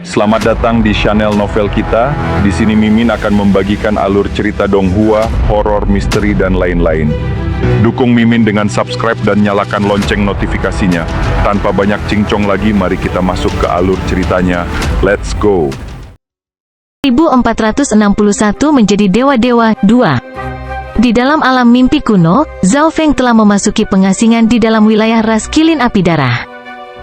Selamat datang di channel novel kita. Di sini Mimin akan membagikan alur cerita donghua, horor, misteri, dan lain-lain. Dukung Mimin dengan subscribe dan nyalakan lonceng notifikasinya. Tanpa banyak cincong lagi, mari kita masuk ke alur ceritanya. Let's go! 1461 menjadi dewa-dewa 2. Di dalam alam mimpi kuno, Zhao Feng telah memasuki pengasingan di dalam wilayah ras kilin api darah.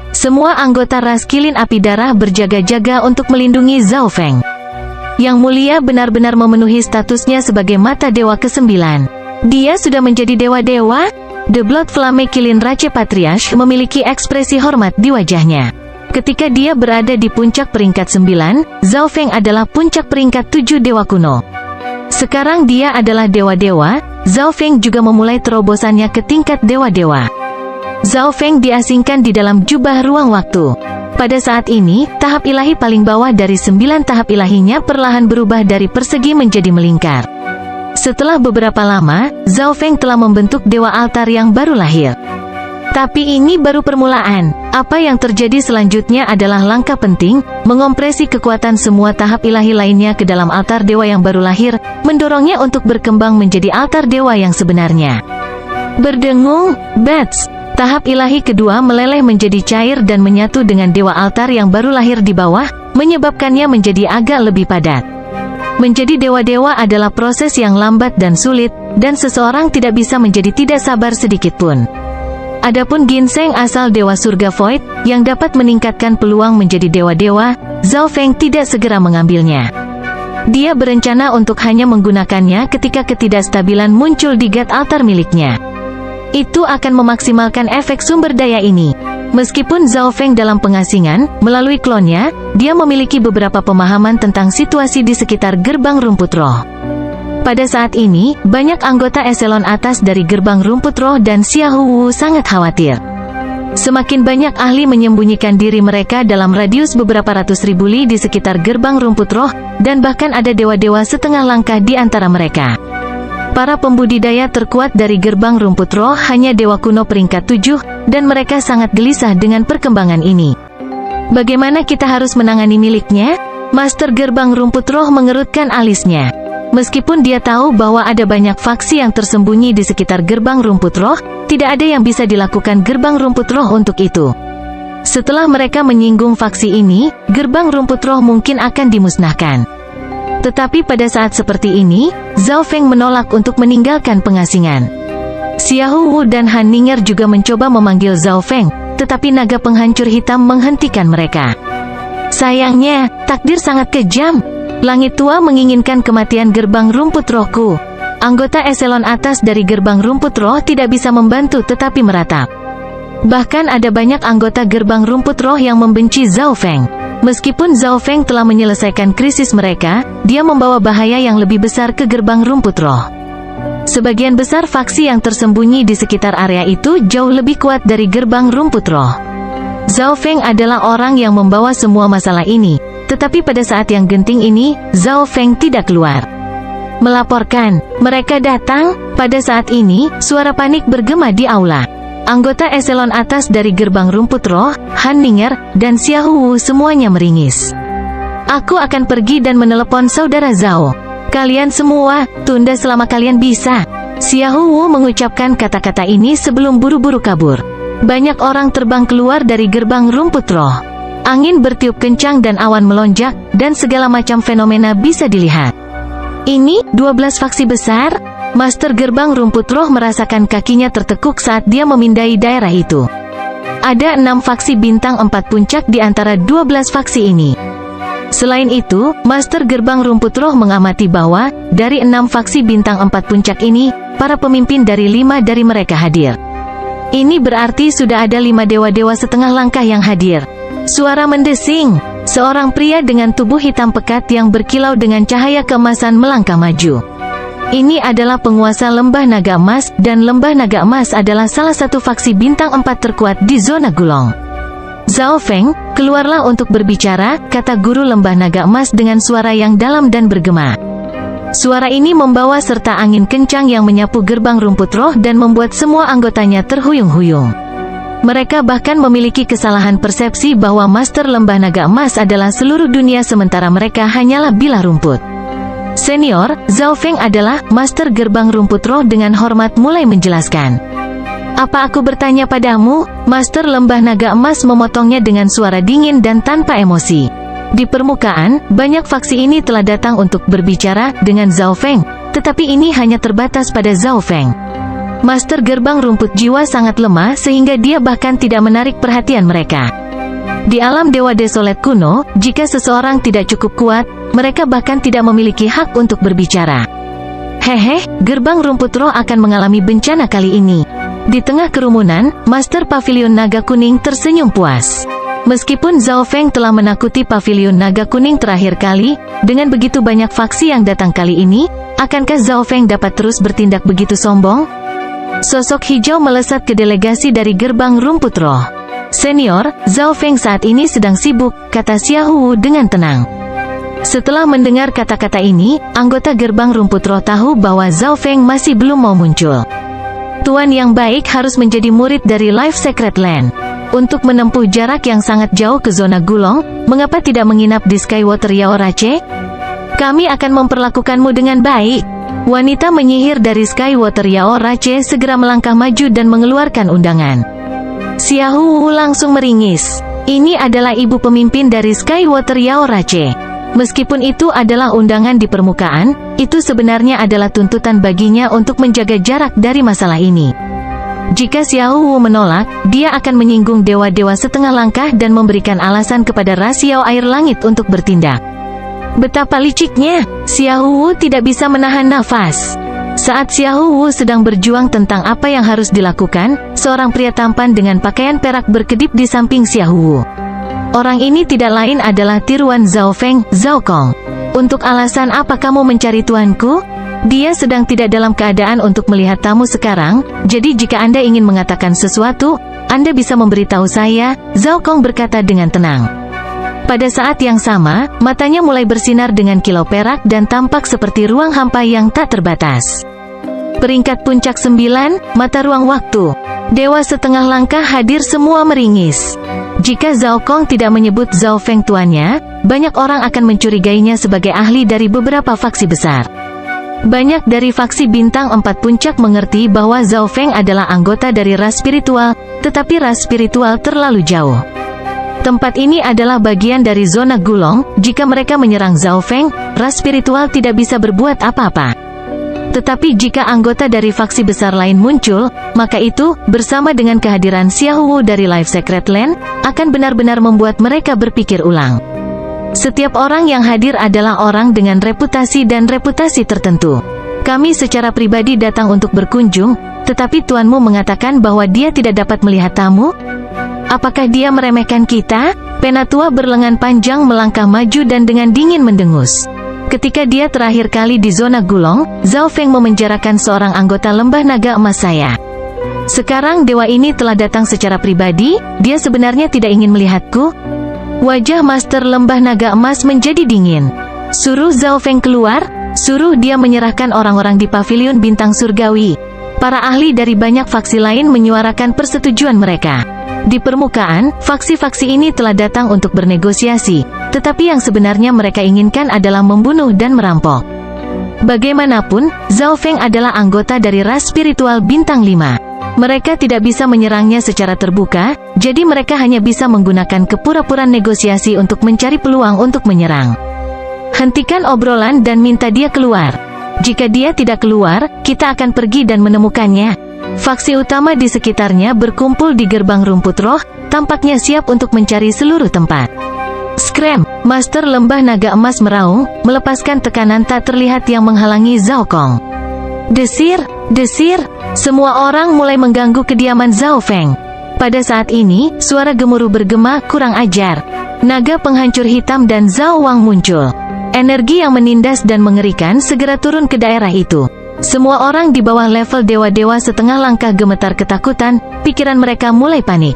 Semua anggota ras kilin api darah berjaga-jaga untuk melindungi Zhao Feng. Yang mulia benar-benar memenuhi statusnya sebagai mata dewa ke-9. Dia sudah menjadi dewa-dewa? The Blood Flame Kilin Rache Patriarch memiliki ekspresi hormat di wajahnya. Ketika dia berada di puncak peringkat 9, Zhao Feng adalah puncak peringkat 7 dewa kuno. Sekarang dia adalah dewa-dewa, Zhao Feng juga memulai terobosannya ke tingkat dewa-dewa. Zhao Feng diasingkan di dalam jubah ruang waktu. Pada saat ini, tahap ilahi paling bawah dari 9 tahap ilahinya perlahan berubah dari persegi menjadi melingkar. Setelah beberapa lama, Zhao Feng telah membentuk dewa altar yang baru lahir. Tapi ini baru permulaan. Apa yang terjadi selanjutnya adalah langkah penting, mengompresi kekuatan semua tahap ilahi lainnya ke dalam altar dewa yang baru lahir, mendorongnya untuk berkembang menjadi altar dewa yang sebenarnya. Berdengung, bats. Tahap ilahi kedua meleleh menjadi cair dan menyatu dengan dewa altar yang baru lahir di bawah, menyebabkannya menjadi agak lebih padat. Menjadi dewa-dewa adalah proses yang lambat dan sulit, dan seseorang tidak bisa menjadi tidak sabar sedikit pun. Adapun ginseng asal dewa surga Void, yang dapat meningkatkan peluang menjadi dewa-dewa, Zhao Feng tidak segera mengambilnya. Dia berencana untuk hanya menggunakannya ketika ketidakstabilan muncul di God altar miliknya. Itu akan memaksimalkan efek sumber daya ini. Meskipun Zhao Feng dalam pengasingan, melalui klonnya, dia memiliki beberapa pemahaman tentang situasi di sekitar gerbang rumput roh. Pada saat ini, banyak anggota eselon atas dari gerbang rumput roh dan Xiahou Wu sangat khawatir. Semakin banyak ahli menyembunyikan diri mereka dalam radius beberapa ratus ribu li di sekitar gerbang rumput roh, dan bahkan ada dewa-dewa setengah langkah di antara mereka. Para pembudidaya terkuat dari gerbang rumput roh hanya dewa kuno peringkat 7, dan mereka sangat gelisah dengan perkembangan ini. Bagaimana kita harus menangani miliknya? Master gerbang rumput roh mengerutkan alisnya. Meskipun dia tahu bahwa ada banyak faksi yang tersembunyi di sekitar gerbang rumput roh, tidak ada yang bisa dilakukan gerbang rumput roh untuk itu. Setelah mereka menyinggung faksi ini, gerbang rumput roh mungkin akan dimusnahkan. Tetapi pada saat seperti ini, Zhao Feng menolak untuk meninggalkan pengasingan. Xiahou Wu dan Han Ning'er juga mencoba memanggil Zhao Feng, tetapi naga penghancur hitam menghentikan mereka. Sayangnya, takdir sangat kejam. Langit tua menginginkan kematian gerbang rumput rohku. Anggota eselon atas dari gerbang rumput roh tidak bisa membantu tetapi meratap. Bahkan ada banyak anggota gerbang rumput roh yang membenci Zhao Feng. Meskipun Zhao Feng telah menyelesaikan krisis mereka, dia membawa bahaya yang lebih besar ke gerbang rumput roh. Sebagian besar faksi yang tersembunyi di sekitar area itu jauh lebih kuat dari gerbang rumput roh. Zhao Feng adalah orang yang membawa semua masalah ini. Tetapi pada saat yang genting ini, Zhao Feng tidak keluar. Melaporkan, mereka datang. Pada saat ini, suara panik bergema di aula. Anggota eselon atas dari gerbang rumput roh, Han Ning'er, dan Xiahou Wu semuanya meringis. Aku akan pergi dan menelepon saudara Zhao. Kalian semua, tunda selama kalian bisa. Xiahou Wu mengucapkan kata-kata ini sebelum buru-buru kabur. Banyak orang terbang keluar dari gerbang rumput roh. Angin bertiup kencang dan awan melonjak, dan segala macam fenomena bisa dilihat. Ini, 12 faksi besar? Master gerbang rumput roh merasakan kakinya tertekuk saat dia memindai daerah itu. Ada 6 faksi bintang 4 puncak di antara 12 faksi ini. Selain itu, Master gerbang rumput roh mengamati bahwa, dari 6 faksi bintang 4 puncak ini, para pemimpin dari 5 dari mereka hadir. Ini berarti sudah ada 5 dewa-dewa setengah langkah yang hadir. Suara mendesing. Seorang pria dengan tubuh hitam pekat yang berkilau dengan cahaya keemasan melangkah maju. Ini adalah penguasa Lembah Naga Emas, dan Lembah Naga Emas adalah salah satu faksi bintang 4 terkuat di zona Gulong. Zhao Feng, keluarlah untuk berbicara, kata guru Lembah Naga Emas dengan suara yang dalam dan bergema. Suara ini membawa serta angin kencang yang menyapu gerbang rumput roh dan membuat semua anggotanya terhuyung-huyung. Mereka bahkan memiliki kesalahan persepsi bahwa Master Lembah Naga Emas adalah seluruh dunia sementara mereka hanyalah bilah rumput. Senior, Zhao Feng adalah Master Gerbang Rumput Roh dengan hormat mulai menjelaskan. Apa aku bertanya padamu? Master Lembah Naga Emas memotongnya dengan suara dingin dan tanpa emosi. Di permukaan, banyak faksi ini telah datang untuk berbicara dengan Zhao Feng, tetapi ini hanya terbatas pada Zhao Feng. Master Gerbang Rumput Jiwa sangat lemah sehingga dia bahkan tidak menarik perhatian mereka. Di alam Dewa Desolet kuno, jika seseorang tidak cukup kuat, mereka bahkan tidak memiliki hak untuk berbicara. Hehe, Gerbang Rumput Roh akan mengalami bencana kali ini. Di tengah kerumunan, Master Pavilion Naga Kuning tersenyum puas. Meskipun Zhao Feng telah menakuti Pavilion Naga Kuning terakhir kali, dengan begitu banyak faksi yang datang kali ini, akankah Zhao Feng dapat terus bertindak begitu sombong? Sosok hijau melesat ke delegasi dari Gerbang Rumput Roh. Senior, Zhao Feng saat ini sedang sibuk, kata Xiaohu dengan tenang. Setelah mendengar kata-kata ini, anggota Gerbang Rumput Roh tahu bahwa Zhao Feng masih belum mau muncul. Tuan yang baik harus menjadi murid dari Life Secret Land. Untuk menempuh jarak yang sangat jauh ke zona Gulong, mengapa tidak menginap di Skywater Yaorache? Kami akan memperlakukanmu dengan baik. Wanita menyihir dari Skywater Yaorache segera melangkah maju dan mengeluarkan undangan. Xiaohu langsung meringis. Ini adalah ibu pemimpin dari Skywater Yaorache. Meskipun itu adalah undangan di permukaan, itu sebenarnya adalah tuntutan baginya untuk menjaga jarak dari masalah ini. Jika Xiaohu menolak, dia akan menyinggung dewa-dewa setengah langkah dan memberikan alasan kepada Rasio Air Langit untuk bertindak. Betapa liciknya, Xiaohu tidak bisa menahan nafas. Saat Xiaohu sedang berjuang tentang apa yang harus dilakukan, seorang pria tampan dengan pakaian perak berkedip di samping Xiaohu. Orang ini tidak lain adalah tiruan Zhao Feng, Zhao Kong. Untuk alasan apa kamu mencari tuanku? Dia sedang tidak dalam keadaan untuk melihat tamu sekarang, jadi jika Anda ingin mengatakan sesuatu, Anda bisa memberitahu saya, Zhao Kong berkata dengan tenang. Pada saat yang sama, matanya mulai bersinar dengan kilau perak dan tampak seperti ruang hampa yang tak terbatas. Peringkat puncak 9, mata ruang waktu. Dewa setengah langkah hadir semua meringis. Jika Zhao Kong tidak menyebut Zhao Feng tuannya, banyak orang akan mencurigainya sebagai ahli dari beberapa faksi besar. Banyak dari faksi bintang 4 puncak mengerti bahwa Zhao Feng adalah anggota dari ras spiritual, tetapi ras spiritual terlalu jauh. Tempat ini adalah bagian dari zona Gulong, jika mereka menyerang Zhao Feng, ras spiritual tidak bisa berbuat apa-apa. Tetapi jika anggota dari faksi besar lain muncul, maka itu, bersama dengan kehadiran Xiaohu dari Life Secret Land, akan benar-benar membuat mereka berpikir ulang. Setiap orang yang hadir adalah orang dengan reputasi dan reputasi tertentu. Kami secara pribadi datang untuk berkunjung, tetapi tuanmu mengatakan bahwa dia tidak dapat melihat tamu? Apakah dia meremehkan kita? Penatua berlengan panjang melangkah maju dan dengan dingin mendengus. Ketika dia terakhir kali di zona Gulong, Zhao Feng memenjarakan seorang anggota Lembah Naga Emas saya. Sekarang dewa ini telah datang secara pribadi, dia sebenarnya tidak ingin melihatku? Wajah Master Lembah Naga Emas menjadi dingin. Suruh Zhao Feng keluar, suruh dia menyerahkan orang-orang di Pavilion Bintang Surgawi. Para ahli dari banyak faksi lain menyuarakan persetujuan mereka. Di permukaan, faksi-faksi ini telah datang untuk bernegosiasi, tetapi yang sebenarnya mereka inginkan adalah membunuh dan merampok. Bagaimanapun, Zhao Feng adalah anggota dari ras spiritual bintang 5. Mereka tidak bisa menyerangnya secara terbuka, jadi mereka hanya bisa menggunakan kepura-puraan negosiasi untuk mencari peluang untuk menyerang. Hentikan obrolan dan minta dia keluar. Jika dia tidak keluar, kita akan pergi dan menemukannya. Faksi utama di sekitarnya berkumpul di Gerbang Rumput Roh, tampaknya siap untuk mencari seluruh tempat. Scram! Master Lembah Naga Emas meraung, melepaskan tekanan tak terlihat yang menghalangi Zhao Kong. Desir! Desir! Semua orang mulai mengganggu kediaman Zhao Feng. Pada saat ini, suara gemuruh bergema, kurang ajar. Naga penghancur hitam dan Zhao Wang muncul. Energi yang menindas dan mengerikan segera turun ke daerah itu. Semua orang di bawah level dewa-dewa setengah langkah gemetar ketakutan, pikiran mereka mulai panik.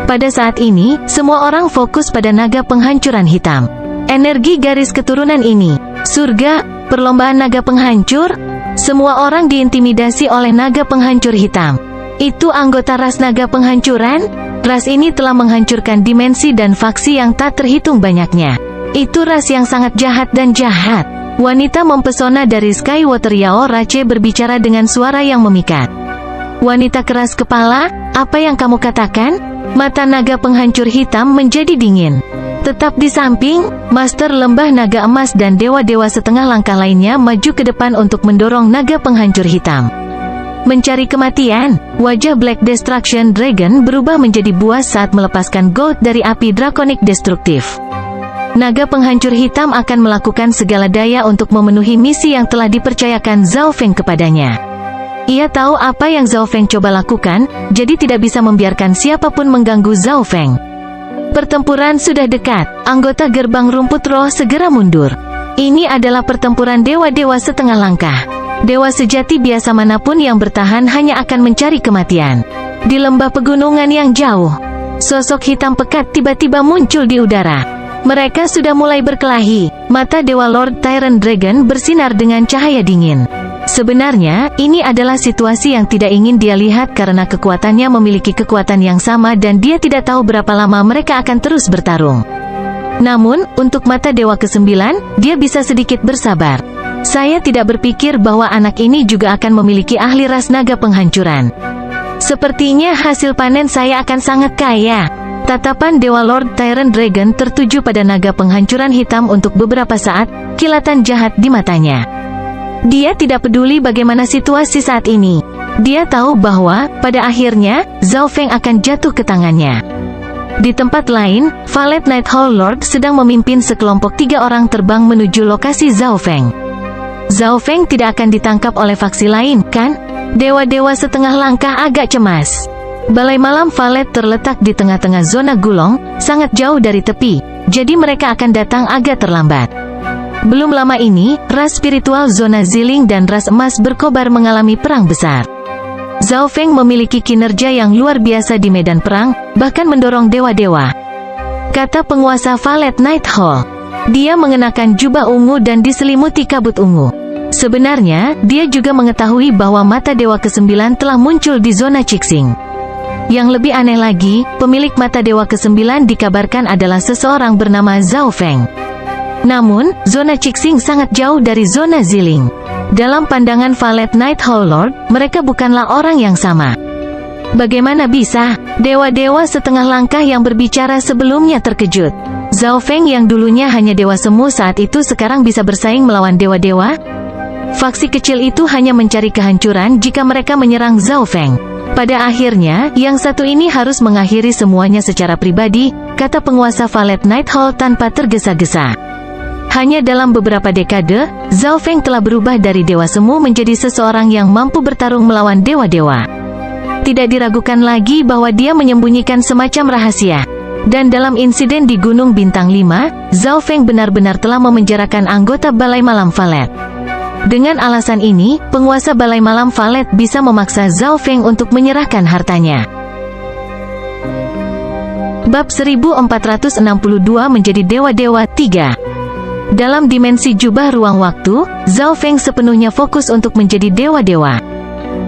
Pada saat ini, semua orang fokus pada naga penghancuran hitam. Energi garis keturunan ini, surga, perlombaan naga penghancur, semua orang diintimidasi oleh naga penghancur hitam. Itu anggota ras naga penghancuran? Ras ini telah menghancurkan dimensi dan faksi yang tak terhitung banyaknya. Itu ras yang sangat jahat dan jahat. Wanita mempesona dari Skywater Yao Rache berbicara dengan suara yang memikat. Wanita keras kepala, apa yang kamu katakan? Mata naga penghancur hitam menjadi dingin. Tetap di samping, Master Lembah Naga Emas dan dewa-dewa setengah langkah lainnya maju ke depan untuk mendorong naga penghancur hitam. Mencari kematian, wajah Black Destruction Dragon berubah menjadi buas saat melepaskan gold dari api drakonik destruktif. Naga penghancur hitam akan melakukan segala daya untuk memenuhi misi yang telah dipercayakan Zhao Feng kepadanya. Ia tahu apa yang Zhao Feng coba lakukan, jadi tidak bisa membiarkan siapapun mengganggu Zhao Feng. Pertempuran sudah dekat, anggota gerbang rumput roh segera mundur. Ini adalah pertempuran dewa-dewa setengah langkah. Dewa sejati biasa manapun yang bertahan hanya akan mencari kematian. Di lembah pegunungan yang jauh, sosok hitam pekat tiba-tiba muncul di udara. Mereka sudah mulai berkelahi. Mata Dewa Lord Tyrant Dragon bersinar dengan cahaya dingin. Sebenarnya, ini adalah situasi yang tidak ingin dia lihat karena kekuatannya memiliki kekuatan yang sama dan dia tidak tahu berapa lama mereka akan terus bertarung. Namun, untuk mata Dewa ke-9, dia bisa sedikit bersabar. Saya tidak berpikir bahwa anak ini juga akan memiliki ahli ras naga penghancuran. Sepertinya hasil panen saya akan sangat kaya. Tatapan Dewa Lord Tyrant Dragon tertuju pada naga penghancuran hitam untuk beberapa saat, kilatan jahat di matanya. Dia tidak peduli bagaimana situasi saat ini. Dia tahu bahwa, pada akhirnya, Zhao Feng akan jatuh ke tangannya. Di tempat lain, Valet Night Hall Lord sedang memimpin sekelompok 3 orang terbang menuju lokasi Zhao Feng. Zhao Feng tidak akan ditangkap oleh faksi lain, kan? Dewa-dewa setengah langkah agak cemas. Balai malam Valet terletak di tengah-tengah zona gulong, sangat jauh dari tepi, jadi mereka akan datang agak terlambat. Belum lama ini, ras spiritual zona Ziling dan ras emas berkobar mengalami perang besar. Zhao Feng memiliki kinerja yang luar biasa di medan perang, bahkan mendorong dewa-dewa. Kata penguasa Valet Night Hall. Dia mengenakan jubah ungu dan diselimuti kabut ungu. Sebenarnya, dia juga mengetahui bahwa mata Dewa ke-9 telah muncul di zona Cixing. Yang lebih aneh lagi, pemilik mata Dewa ke-9 dikabarkan adalah seseorang bernama Zhao Feng. Namun, zona Cixing sangat jauh dari zona Ziling. Dalam pandangan Valet Night Hall Lord, mereka bukanlah orang yang sama. Bagaimana bisa? Dewa-dewa setengah langkah yang berbicara sebelumnya terkejut. Zhao Feng yang dulunya hanya dewa semu saat itu sekarang bisa bersaing melawan dewa-dewa? Faksi kecil itu hanya mencari kehancuran jika mereka menyerang Zhao Feng. Pada akhirnya, yang satu ini harus mengakhiri semuanya secara pribadi, kata penguasa Valet Night Hall tanpa tergesa-gesa. Hanya dalam beberapa dekade, Zhao Feng telah berubah dari dewa semu menjadi seseorang yang mampu bertarung melawan dewa-dewa. Tidak diragukan lagi bahwa dia menyembunyikan semacam rahasia. Dan dalam insiden di Gunung Bintang 5, Zhao Feng benar-benar telah memenjarakan anggota Balai Malam Valet. Dengan alasan ini, penguasa Balai Malam Valet bisa memaksa Zhao Feng untuk menyerahkan hartanya. Bab 1462 menjadi Dewa-Dewa 3. Dalam dimensi jubah ruang waktu, Zhao Feng sepenuhnya fokus untuk menjadi dewa-dewa.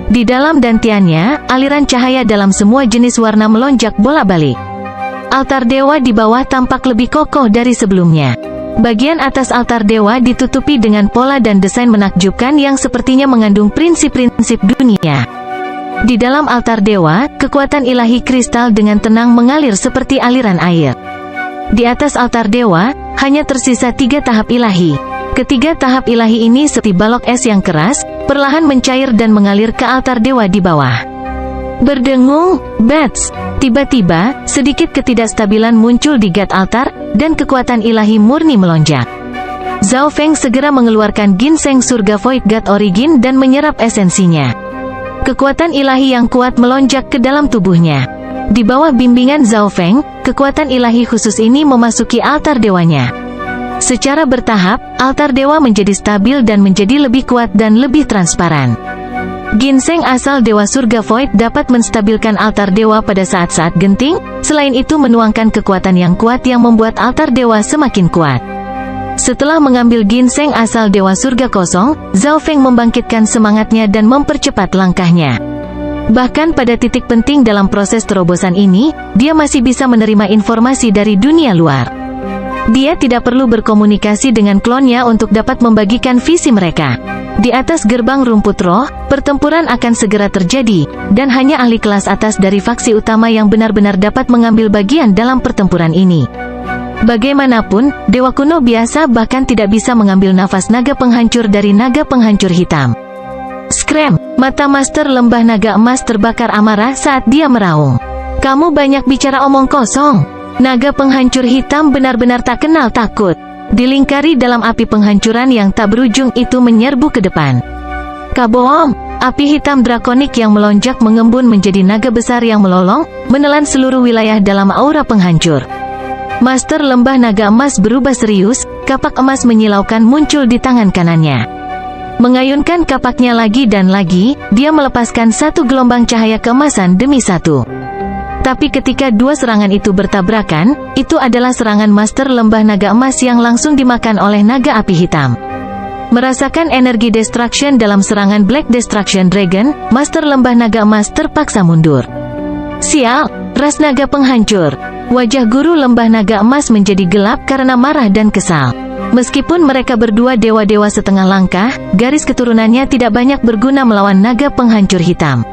Di dalam dantiannya, aliran cahaya dalam semua jenis warna melonjak bolak-balik. Altar dewa di bawah tampak lebih kokoh dari sebelumnya. Bagian atas altar dewa ditutupi dengan pola dan desain menakjubkan yang sepertinya mengandung prinsip-prinsip dunia. Di dalam altar dewa, kekuatan ilahi kristal dengan tenang mengalir seperti aliran air. Di atas altar dewa, hanya tersisa 3 tahap ilahi. Ketiga tahap ilahi ini seperti balok es yang keras, perlahan mencair dan mengalir ke altar dewa di bawah. Berdengung, bats. Tiba-tiba, sedikit ketidakstabilan muncul di gat altar, dan kekuatan ilahi murni melonjak. Zhao Feng segera mengeluarkan ginseng surga Void God Origin dan menyerap esensinya. Kekuatan ilahi yang kuat melonjak ke dalam tubuhnya. Di bawah bimbingan Zhao Feng, kekuatan ilahi khusus ini memasuki altar dewanya. Secara bertahap, altar dewa menjadi stabil dan menjadi lebih kuat dan lebih transparan. Ginseng asal Dewa Surga Void dapat menstabilkan altar dewa pada saat-saat genting, selain itu menuangkan kekuatan yang kuat yang membuat altar dewa semakin kuat. Setelah mengambil ginseng asal Dewa Surga kosong, Zhao Feng membangkitkan semangatnya dan mempercepat langkahnya. Bahkan pada titik penting dalam proses terobosan ini, dia masih bisa menerima informasi dari dunia luar. Dia tidak perlu berkomunikasi dengan klonnya untuk dapat membagikan visi mereka. Di atas gerbang rumput roh, pertempuran akan segera terjadi, dan hanya ahli kelas atas dari faksi utama yang benar-benar dapat mengambil bagian dalam pertempuran ini. Bagaimanapun, Dewa Kuno biasa bahkan tidak bisa mengambil nafas naga penghancur dari naga penghancur hitam. Scram! Mata Master Lembah Naga Emas terbakar amarah saat dia meraung. Kamu banyak bicara omong kosong. Naga penghancur hitam benar-benar tak kenal takut. Dilingkari dalam api penghancuran yang tak berujung itu menyerbu ke depan. Kaboom! Api hitam drakonik yang melonjak mengembun menjadi naga besar yang melolong, menelan seluruh wilayah dalam aura penghancur. Master Lembah Naga Emas berubah serius, kapak emas menyilaukan muncul di tangan kanannya. Mengayunkan kapaknya lagi dan lagi, dia melepaskan satu gelombang cahaya keemasan demi satu. Tapi ketika dua serangan itu bertabrakan, itu adalah serangan Master Lembah Naga Emas yang langsung dimakan oleh naga api hitam. Merasakan energi destruction dalam serangan Black Destruction Dragon, Master Lembah Naga Emas terpaksa mundur. Sial, ras naga penghancur. Wajah guru Lembah Naga Emas menjadi gelap karena marah dan kesal. Meskipun mereka berdua dewa-dewa setengah langkah, garis keturunannya tidak banyak berguna melawan naga penghancur hitam.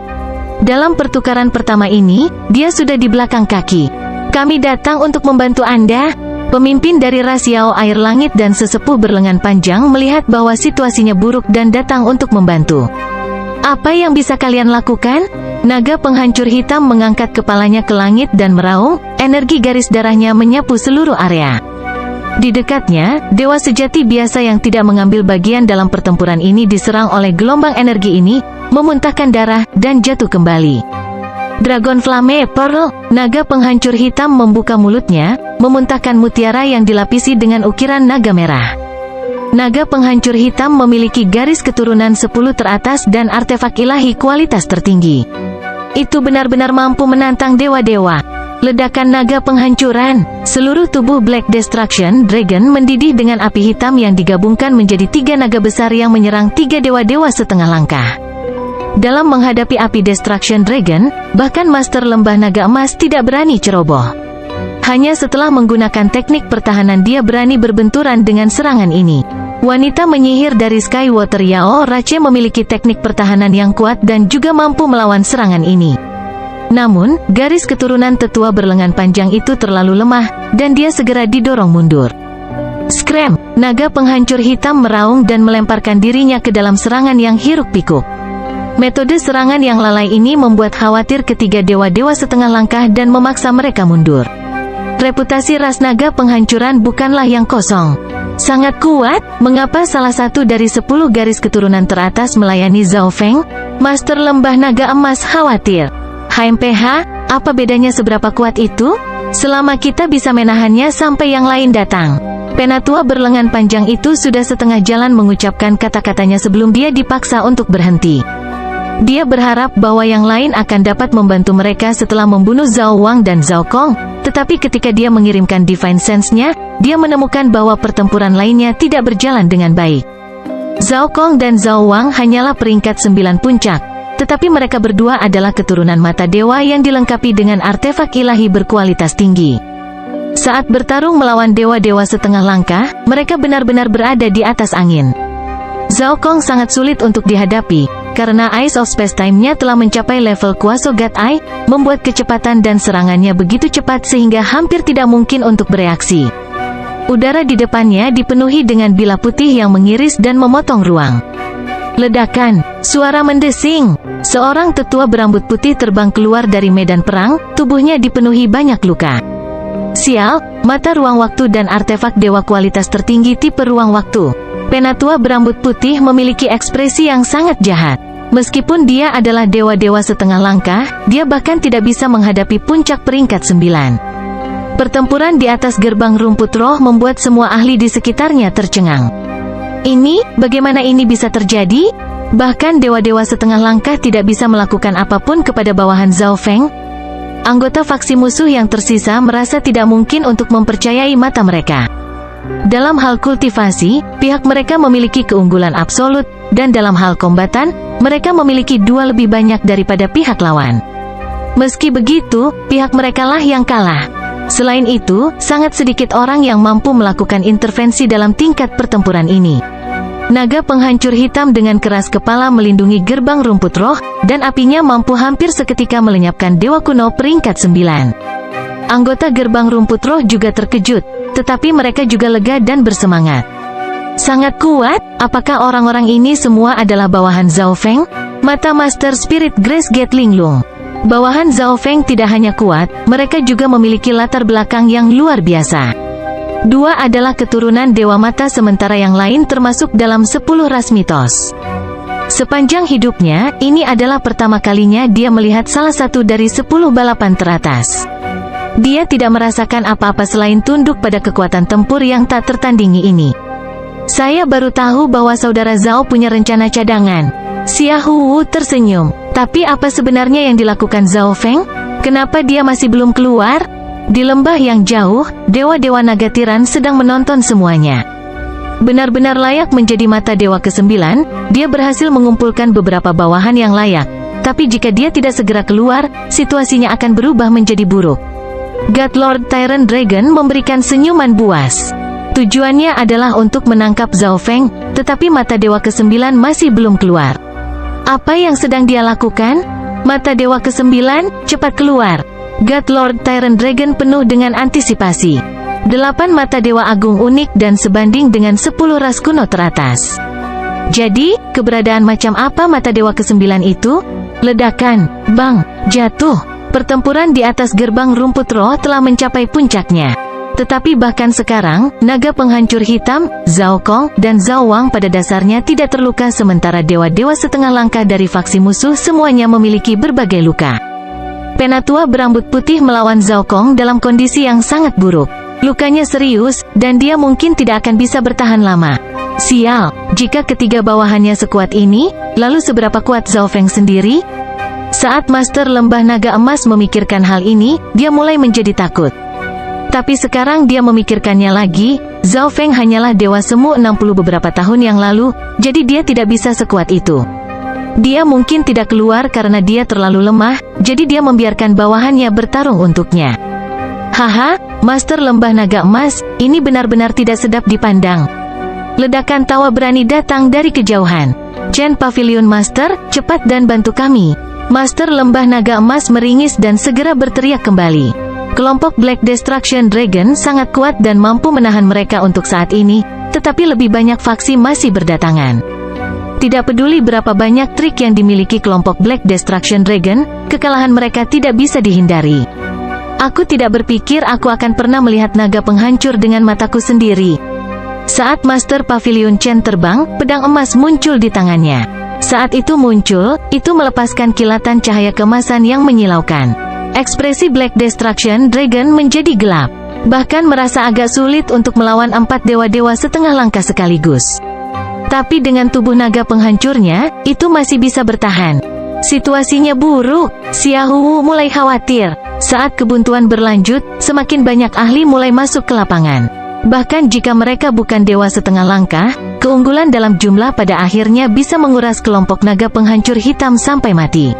Dalam pertukaran pertama ini, dia sudah di belakang kaki. Kami datang untuk membantu Anda. Pemimpin dari ras Yao Air Langit dan sesepuh berlengan panjang melihat bahwa situasinya buruk dan datang untuk membantu. Apa yang bisa kalian lakukan? Naga penghancur hitam mengangkat kepalanya ke langit dan meraung, energi garis darahnya menyapu seluruh area. Di dekatnya, dewa sejati biasa yang tidak mengambil bagian dalam pertempuran ini diserang oleh gelombang energi ini, memuntahkan darah, dan jatuh kembali. Dragon Flame Pearl, naga penghancur hitam membuka mulutnya, memuntahkan mutiara yang dilapisi dengan ukiran naga merah. Naga penghancur hitam memiliki garis keturunan 10 teratas dan artefak ilahi kualitas tertinggi. Itu benar-benar mampu menantang dewa-dewa. Ledakan naga penghancuran, seluruh tubuh Black Destruction Dragon mendidih dengan api hitam yang digabungkan menjadi 3 naga besar yang menyerang 3 dewa-dewa setengah langkah. Dalam menghadapi api Destruction Dragon, bahkan Master Lembah Naga Emas tidak berani ceroboh. Hanya setelah menggunakan teknik pertahanan dia berani berbenturan dengan serangan ini. Wanita menyihir dari Skywater Yao Rache memiliki teknik pertahanan yang kuat dan juga mampu melawan serangan ini. Namun, garis keturunan tetua berlengan panjang itu terlalu lemah, dan dia segera didorong mundur. Scram! Naga penghancur hitam meraung dan melemparkan dirinya ke dalam serangan yang hiruk-pikuk. Metode serangan yang lalai ini membuat khawatir ketiga dewa-dewa setengah langkah dan memaksa mereka mundur. Reputasi ras naga penghancuran bukanlah yang kosong. Sangat kuat, mengapa salah satu dari 10 garis keturunan teratas melayani Zhao Feng? Master Lembah Naga Emas khawatir. HMPH, apa bedanya seberapa kuat itu? Selama kita bisa menahannya sampai yang lain datang. Penatua berlengan panjang itu sudah setengah jalan mengucapkan kata-katanya sebelum dia dipaksa untuk berhenti. Dia berharap bahwa yang lain akan dapat membantu mereka setelah membunuh Zhao Wang dan Zhao Kong, tetapi ketika dia mengirimkan Divine Sense-nya, dia menemukan bahwa pertempuran lainnya tidak berjalan dengan baik. Zhao Kong dan Zhao Wang hanyalah peringkat 9 puncak, tetapi mereka berdua adalah keturunan mata dewa yang dilengkapi dengan artefak ilahi berkualitas tinggi. Saat bertarung melawan dewa-dewa setengah langkah, mereka benar-benar berada di atas angin. Zhao Kong sangat sulit untuk dihadapi, karena Ice of Space-Time-nya telah mencapai level kuasa God Eye, membuat kecepatan dan serangannya begitu cepat sehingga hampir tidak mungkin untuk bereaksi. Udara di depannya dipenuhi dengan bilah putih yang mengiris dan memotong ruang. Ledakan, suara mendesing. Seorang tetua berambut putih terbang keluar dari medan perang, tubuhnya dipenuhi banyak luka. Sial, mata ruang waktu dan artefak dewa kualitas tertinggi tipe ruang waktu. Penatua berambut putih memiliki ekspresi yang sangat jahat. Meskipun dia adalah dewa-dewa setengah langkah, dia bahkan tidak bisa menghadapi puncak peringkat 9. Pertempuran di atas gerbang rumput roh membuat semua ahli di sekitarnya tercengang. Bagaimana ini bisa terjadi? Bahkan dewa-dewa setengah langkah tidak bisa melakukan apapun kepada bawahan Zhao Feng. Anggota faksi musuh yang tersisa merasa tidak mungkin untuk mempercayai mata mereka. Dalam hal kultivasi, pihak mereka memiliki keunggulan absolut, dan dalam hal kombatan, mereka memiliki 2 lebih banyak daripada pihak lawan. Meski begitu, pihak merekalah yang kalah. Selain itu, sangat sedikit orang yang mampu melakukan intervensi dalam tingkat pertempuran ini. Naga penghancur hitam dengan keras kepala melindungi gerbang rumput roh, dan apinya mampu hampir seketika melenyapkan dewa kuno peringkat 9. Anggota gerbang rumput roh juga terkejut, tetapi mereka juga lega dan bersemangat. Sangat kuat, apakah orang-orang ini semua adalah bawahan Zhao Feng? Mata Master Spirit Grace Gate linglung. Bawahan Zhao Feng tidak hanya kuat, mereka juga memiliki latar belakang yang luar biasa. 2 adalah keturunan Dewa Mata sementara yang lain termasuk dalam 10 ras mitos. Sepanjang hidupnya, ini adalah pertama kalinya dia melihat salah satu dari 10 balapan teratas. Dia tidak merasakan apa-apa selain tunduk pada kekuatan tempur yang tak tertandingi ini. Saya baru tahu bahwa saudara Zhao punya rencana cadangan. Xia Hu tersenyum. Tapi apa sebenarnya yang dilakukan Zhao Feng? Kenapa dia masih belum keluar? Di lembah yang jauh, dewa-dewa naga tiran sedang menonton semuanya. Benar-benar layak menjadi mata dewa ke-9, dia berhasil mengumpulkan beberapa bawahan yang layak. Tapi jika dia tidak segera keluar, situasinya akan berubah menjadi buruk. God Lord Tyrant Dragon memberikan senyuman buas. Tujuannya adalah untuk menangkap Zhao Feng, tetapi mata dewa ke-9 masih belum keluar. Apa yang sedang dia lakukan? Mata dewa ke-9, cepat keluar. God Lord Tyrant Dragon penuh dengan antisipasi. 8 mata dewa agung unik dan sebanding dengan 10 ras kuno teratas. Jadi, keberadaan macam apa mata dewa ke-9 itu? Ledakan, bang, jatuh. Pertempuran di atas gerbang rumput roh telah mencapai puncaknya. Tetapi bahkan sekarang, naga penghancur hitam, Zhao Kong, dan Zhao Wang pada dasarnya tidak terluka sementara dewa-dewa setengah langkah dari faksi musuh semuanya memiliki berbagai luka. Penatua berambut putih melawan Zhao Kong dalam kondisi yang sangat buruk. Lukanya serius, dan dia mungkin tidak akan bisa bertahan lama. Sial, jika ketiga bawahannya sekuat ini, lalu seberapa kuat Zhao Feng sendiri? Saat Master Lembah Naga Emas memikirkan hal ini, dia mulai menjadi takut. Tapi sekarang dia memikirkannya lagi, Zhao Feng hanyalah dewa semu 60 beberapa tahun yang lalu, jadi dia tidak bisa sekuat itu. Dia mungkin tidak keluar karena dia terlalu lemah, jadi dia membiarkan bawahannya bertarung untuknya. Haha, Master Lembah Naga Emas, ini benar-benar tidak sedap dipandang. Ledakan tawa berani datang dari kejauhan. Chen Pavilion Master, cepat dan bantu kami. Master Lembah Naga Emas meringis dan segera berteriak kembali. Kelompok Black Destruction Dragon sangat kuat dan mampu menahan mereka untuk saat ini, tetapi lebih banyak faksi masih berdatangan. Tidak peduli berapa banyak trik yang dimiliki kelompok Black Destruction Dragon, kekalahan mereka tidak bisa dihindari. Aku tidak berpikir aku akan pernah melihat naga penghancur dengan mataku sendiri. Saat Master Pavilion Chen terbang, pedang emas muncul di tangannya. Saat itu muncul, itu melepaskan kilatan cahaya kemasan yang menyilaukan. Ekspresi Black Destruction Dragon menjadi gelap. Bahkan merasa agak sulit untuk melawan 4 dewa-dewa setengah langkah sekaligus. Tapi dengan tubuh naga penghancurnya, itu masih bisa bertahan. Situasinya buruk. Xia Hu mulai khawatir. Saat kebuntuan berlanjut, semakin banyak ahli mulai masuk ke lapangan. Bahkan jika mereka bukan dewa setengah langkah, keunggulan dalam jumlah pada akhirnya bisa menguras kelompok naga penghancur hitam sampai mati.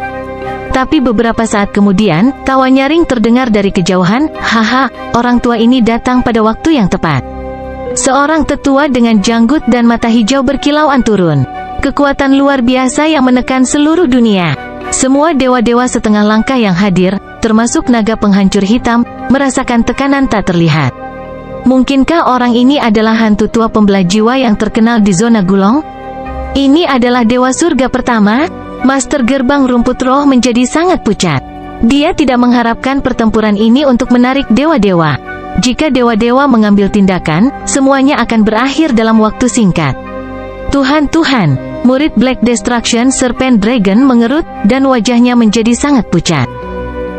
Tapi beberapa saat kemudian, tawa nyaring terdengar dari kejauhan. Haha, orang tua ini datang pada waktu yang tepat. Seorang tetua dengan janggut dan mata hijau berkilauan turun. Kekuatan luar biasa yang menekan seluruh dunia. Semua dewa-dewa setengah langkah yang hadir, termasuk naga penghancur hitam, merasakan tekanan tak terlihat. Mungkinkah orang ini adalah hantu tua pembelah jiwa yang terkenal di zona Gulong? Ini adalah dewa surga pertama? Master Gerbang Rumput Roh menjadi sangat pucat. Dia tidak mengharapkan pertempuran ini untuk menarik dewa-dewa. Jika dewa-dewa mengambil tindakan, semuanya akan berakhir dalam waktu singkat. Tuhan, murid Black Destruction Serpent Dragon mengerut, dan wajahnya menjadi sangat pucat.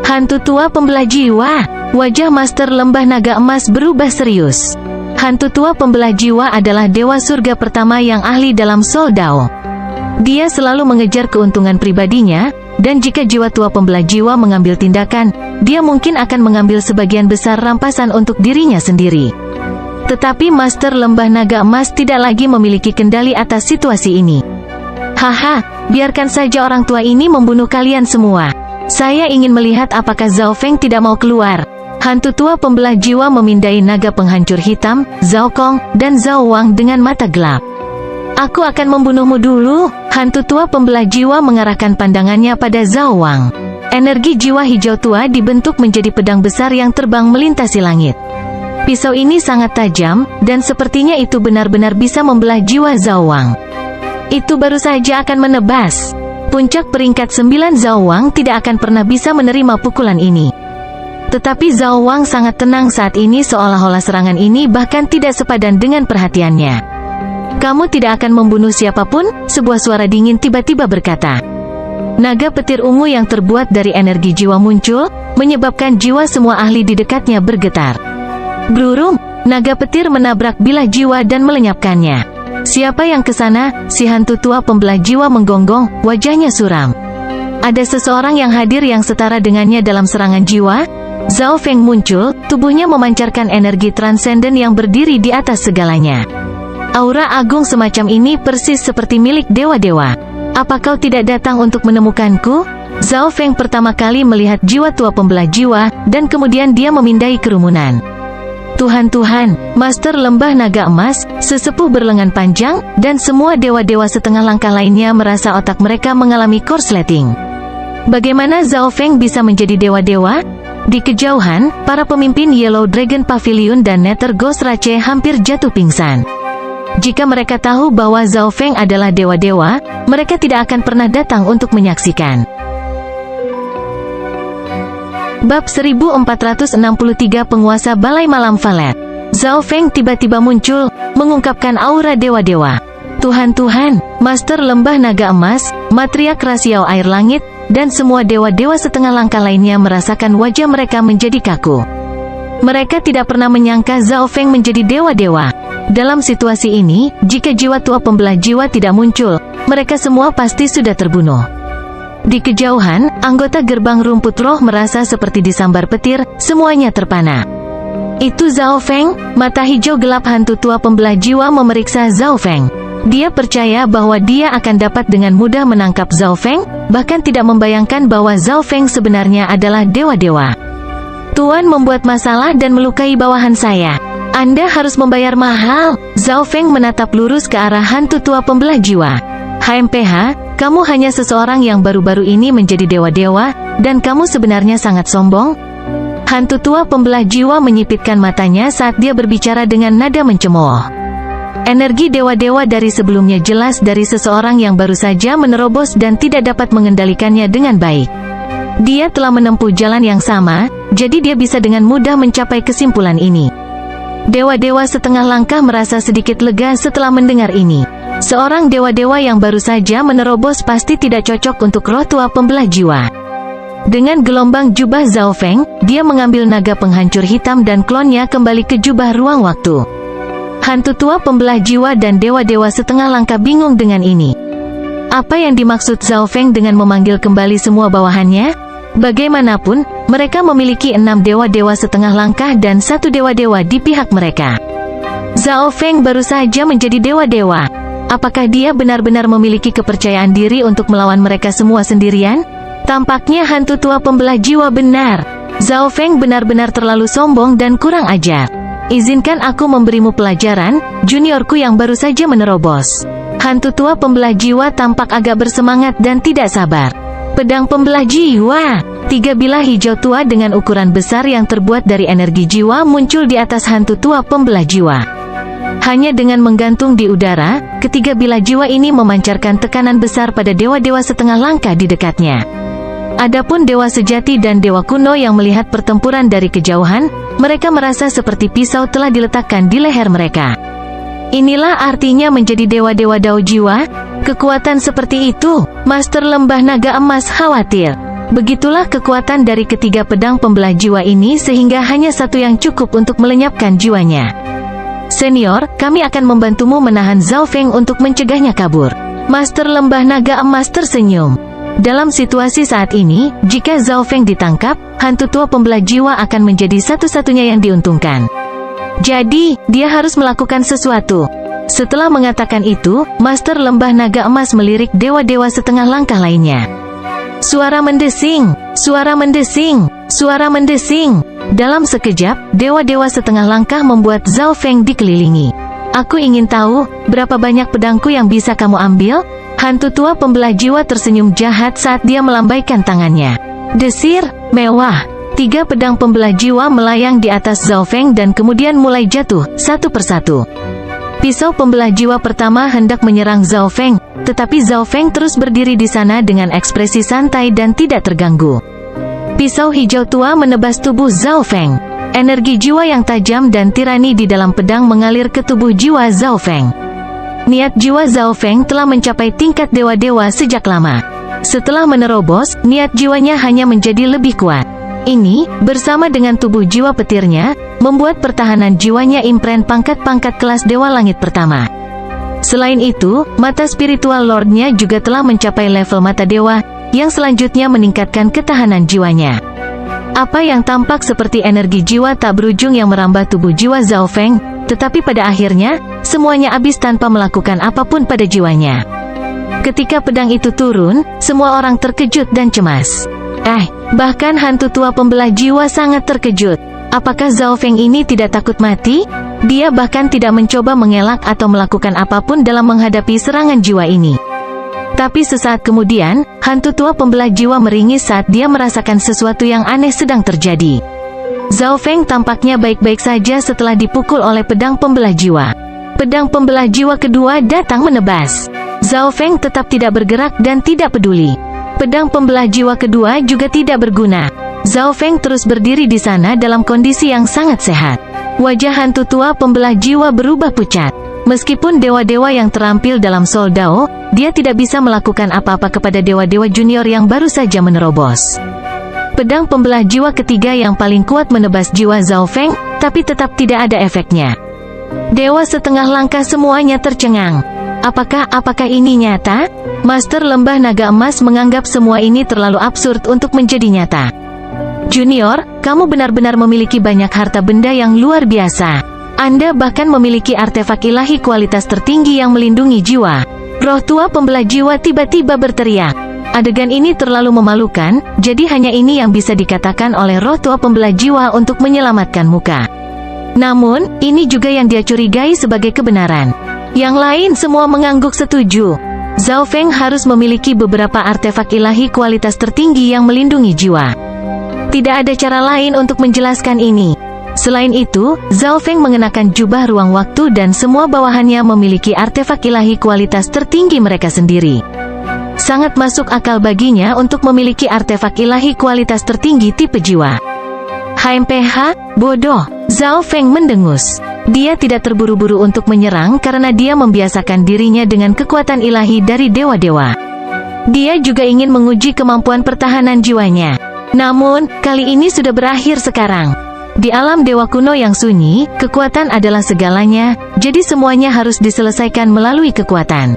Hantu tua pembelah jiwa. Wajah Master Lembah Naga Emas berubah serius. Hantu tua pembelah jiwa adalah dewa surga pertama yang ahli dalam Soul Dao. Dia selalu mengejar keuntungan pribadinya, dan jika jiwa tua pembelah jiwa mengambil tindakan, dia mungkin akan mengambil sebagian besar rampasan untuk dirinya sendiri. Tetapi Master Lembah Naga Emas tidak lagi memiliki kendali atas situasi ini. Haha, biarkan saja orang tua ini membunuh kalian semua. Saya ingin melihat apakah Zhao Feng tidak mau keluar. Hantu tua pembelah jiwa memindai naga penghancur hitam, Zhao Kong, dan Zhao Wang dengan mata gelap. Aku akan membunuhmu dulu. Hantu tua pembelah jiwa mengarahkan pandangannya pada Zhao Wang. Energi jiwa hijau tua dibentuk menjadi pedang besar yang terbang melintasi langit. Pisau ini sangat tajam, dan sepertinya itu benar-benar bisa membelah jiwa Zhao Wang. Itu baru saja akan menebas. Puncak peringkat 9 Zhao Wang tidak akan pernah bisa menerima pukulan ini. Tetapi Zhao Wang sangat tenang saat ini seolah-olah serangan ini bahkan tidak sepadan dengan perhatiannya. Kamu tidak akan membunuh siapapun, sebuah suara dingin tiba-tiba berkata. Naga petir ungu yang terbuat dari energi jiwa muncul, menyebabkan jiwa semua ahli di dekatnya bergetar. Blurum, naga petir menabrak bilah jiwa dan melenyapkannya. Siapa yang ke sana? Si hantu tua pembelah jiwa menggonggong, wajahnya suram. Ada seseorang yang hadir yang setara dengannya dalam serangan jiwa? Zhao Feng muncul, tubuhnya memancarkan energi transenden yang berdiri di atas segalanya. Aura agung semacam ini persis seperti milik dewa-dewa. Apa kau tidak datang untuk menemukanku? Zhao Feng pertama kali melihat jiwa tua pembelah jiwa, dan kemudian dia memindai kerumunan. Tuhan-Tuhan, Master Lembah Naga Emas, sesepuh berlengan panjang, dan semua dewa-dewa setengah langkah lainnya merasa otak mereka mengalami korsleting. Bagaimana Zhao Feng bisa menjadi dewa-dewa? Di kejauhan, para pemimpin Yellow Dragon Pavilion dan Nether Ghost Rache hampir jatuh pingsan. Jika mereka tahu bahwa Zhao Feng adalah dewa-dewa, mereka tidak akan pernah datang untuk menyaksikan. Bab 1463 Penguasa Balai Malam Valet. Zhao Feng tiba-tiba muncul, mengungkapkan aura dewa-dewa. Tuhan-Tuhan, Master Lembah Naga Emas, Matriarch Rasiau Air Langit, dan semua dewa-dewa setengah langkah lainnya merasakan wajah mereka menjadi kaku. Mereka tidak pernah menyangka Zhao Feng menjadi dewa-dewa. Dalam situasi ini, jika jiwa tua pembelah jiwa tidak muncul, mereka semua pasti sudah terbunuh. Di kejauhan, anggota gerbang rumput roh merasa seperti disambar petir, semuanya terpana. Itu Zhao Feng? Mata hijau gelap hantu tua pembelah jiwa memeriksa Zhao Feng. Dia percaya bahwa dia akan dapat dengan mudah menangkap Zhao Feng, bahkan tidak membayangkan bahwa Zhao Feng sebenarnya adalah dewa-dewa. Tuan membuat masalah dan melukai bawahan saya. Anda harus membayar mahal. Zhao Feng menatap lurus ke arah hantu tua pembelah jiwa. HMPH, kamu hanya seseorang yang baru-baru ini menjadi dewa-dewa, dan kamu sebenarnya sangat sombong? Hantu tua pembelah jiwa menyipitkan matanya saat dia berbicara dengan nada mencemooh. Energi dewa-dewa dari sebelumnya jelas dari seseorang yang baru saja menerobos dan tidak dapat mengendalikannya dengan baik. Dia telah menempuh jalan yang sama, jadi dia bisa dengan mudah mencapai kesimpulan ini. Dewa-dewa setengah langkah merasa sedikit lega setelah mendengar ini. Seorang dewa-dewa yang baru saja menerobos pasti tidak cocok untuk roh tua pembelah jiwa. Dengan gelombang jubah Zhao Feng, dia mengambil naga penghancur hitam dan klonnya kembali ke jubah ruang waktu. Hantu tua pembelah jiwa dan dewa-dewa setengah langkah bingung dengan ini. Apa yang dimaksud Zhao Feng dengan memanggil kembali semua bawahannya? Bagaimanapun, mereka memiliki 6 dewa-dewa setengah langkah dan 1 dewa-dewa di pihak mereka. Zhao Feng baru saja menjadi dewa-dewa. Apakah dia benar-benar memiliki kepercayaan diri untuk melawan mereka semua sendirian? Tampaknya hantu tua pembelah jiwa benar. Zhao Feng benar-benar terlalu sombong dan kurang ajar. Izinkan aku memberimu pelajaran, juniorku yang baru saja menerobos. Hantu tua pembelah jiwa tampak agak bersemangat dan tidak sabar. Pedang pembelah jiwa. 3 bilah hijau tua dengan ukuran besar yang terbuat dari energi jiwa muncul di atas hantu tua pembelah jiwa. Hanya dengan menggantung di udara, ketiga bilah jiwa ini memancarkan tekanan besar pada dewa-dewa setengah langkah di dekatnya. Adapun dewa sejati dan dewa kuno yang melihat pertempuran dari kejauhan, mereka merasa seperti pisau telah diletakkan di leher mereka. Inilah artinya menjadi dewa-dewa Dao jiwa. Kekuatan seperti itu, Master Lembah Naga Emas khawatir. Begitulah kekuatan dari ketiga pedang pembelah jiwa ini sehingga hanya satu yang cukup untuk melenyapkan jiwanya. Senior, kami akan membantumu menahan Zhao Feng untuk mencegahnya kabur. Master Lembah Naga Emas tersenyum. Dalam situasi saat ini, jika Zhao Feng ditangkap, hantu tua pembelah jiwa akan menjadi satu-satunya yang diuntungkan. Jadi, dia harus melakukan sesuatu. Setelah mengatakan itu, Master Lembah Naga Emas melirik dewa-dewa setengah langkah lainnya. Suara mendesing, suara mendesing, suara mendesing. Dalam sekejap, dewa-dewa setengah langkah membuat Zhao Feng dikelilingi. Aku ingin tahu, berapa banyak pedangku yang bisa kamu ambil? Hantu tua pembelah jiwa tersenyum jahat saat dia melambaikan tangannya. Desir, mewah. 3 pedang pembelah jiwa melayang di atas Zhao Feng dan kemudian mulai jatuh, satu persatu. Pisau pembelah jiwa pertama hendak menyerang Zhao Feng, tetapi Zhao Feng terus berdiri di sana dengan ekspresi santai dan tidak terganggu. Pisau hijau tua menebas tubuh Zhao Feng. Energi jiwa yang tajam dan tirani di dalam pedang mengalir ke tubuh jiwa Zhao Feng. Niat jiwa Zhao Feng telah mencapai tingkat dewa-dewa sejak lama. Setelah menerobos, niat jiwanya hanya menjadi lebih kuat. Ini, bersama dengan tubuh jiwa petirnya, membuat pertahanan jiwanya impren pangkat-pangkat kelas Dewa Langit pertama. Selain itu, mata spiritual lordnya juga telah mencapai level mata dewa, yang selanjutnya meningkatkan ketahanan jiwanya. Apa yang tampak seperti energi jiwa tak berujung yang merambah tubuh jiwa Zhao Feng, tetapi pada akhirnya, semuanya habis tanpa melakukan apapun pada jiwanya. Ketika pedang itu turun, semua orang terkejut dan cemas. Bahkan hantu tua pembelah jiwa sangat terkejut. Apakah Zhao Feng ini tidak takut mati? Dia bahkan tidak mencoba mengelak atau melakukan apapun dalam menghadapi serangan jiwa ini. Tapi sesaat kemudian, hantu tua pembelah jiwa meringis saat dia merasakan sesuatu yang aneh sedang terjadi. Zhao Feng tampaknya baik-baik saja setelah dipukul oleh pedang pembelah jiwa. Pedang pembelah jiwa kedua datang menebas. Zhao Feng tetap tidak bergerak dan tidak peduli. Pedang pembelah jiwa kedua juga tidak berguna. Zhao Feng terus berdiri di sana dalam kondisi yang sangat sehat. Wajah hantu tua pembelah jiwa berubah pucat. Meskipun dewa-dewa yang terampil dalam Soul Dao, dia tidak bisa melakukan apa-apa kepada dewa-dewa junior yang baru saja menerobos. Pedang pembelah jiwa ketiga yang paling kuat menebas jiwa Zhao Feng, tapi tetap tidak ada efeknya. Dewa setengah langkah semuanya tercengang. Apakah ini nyata? Master Lembah Naga Emas menganggap semua ini terlalu absurd untuk menjadi nyata. Junior, kamu benar-benar memiliki banyak harta benda yang luar biasa. Anda bahkan memiliki artefak ilahi kualitas tertinggi yang melindungi jiwa. Roh tua pembelah jiwa tiba-tiba berteriak. Adegan ini terlalu memalukan, jadi hanya ini yang bisa dikatakan oleh roh tua pembelah jiwa untuk menyelamatkan muka. Namun, ini juga yang dia curigai sebagai kebenaran. Yang lain semua mengangguk setuju. Zhao Feng harus memiliki beberapa artefak ilahi kualitas tertinggi yang melindungi jiwa. Tidak ada cara lain untuk menjelaskan ini. Selain itu, Zhao Feng mengenakan jubah ruang waktu dan semua bawahannya memiliki artefak ilahi kualitas tertinggi mereka sendiri. Sangat masuk akal baginya untuk memiliki artefak ilahi kualitas tertinggi tipe jiwa. HMPH, bodoh. Zhao Feng mendengus. Dia tidak terburu-buru untuk menyerang karena dia membiasakan dirinya dengan kekuatan ilahi dari dewa-dewa. Dia juga ingin menguji kemampuan pertahanan jiwanya. Namun, kali ini sudah berakhir sekarang. Di alam dewa kuno yang sunyi, kekuatan adalah segalanya, jadi semuanya harus diselesaikan melalui kekuatan.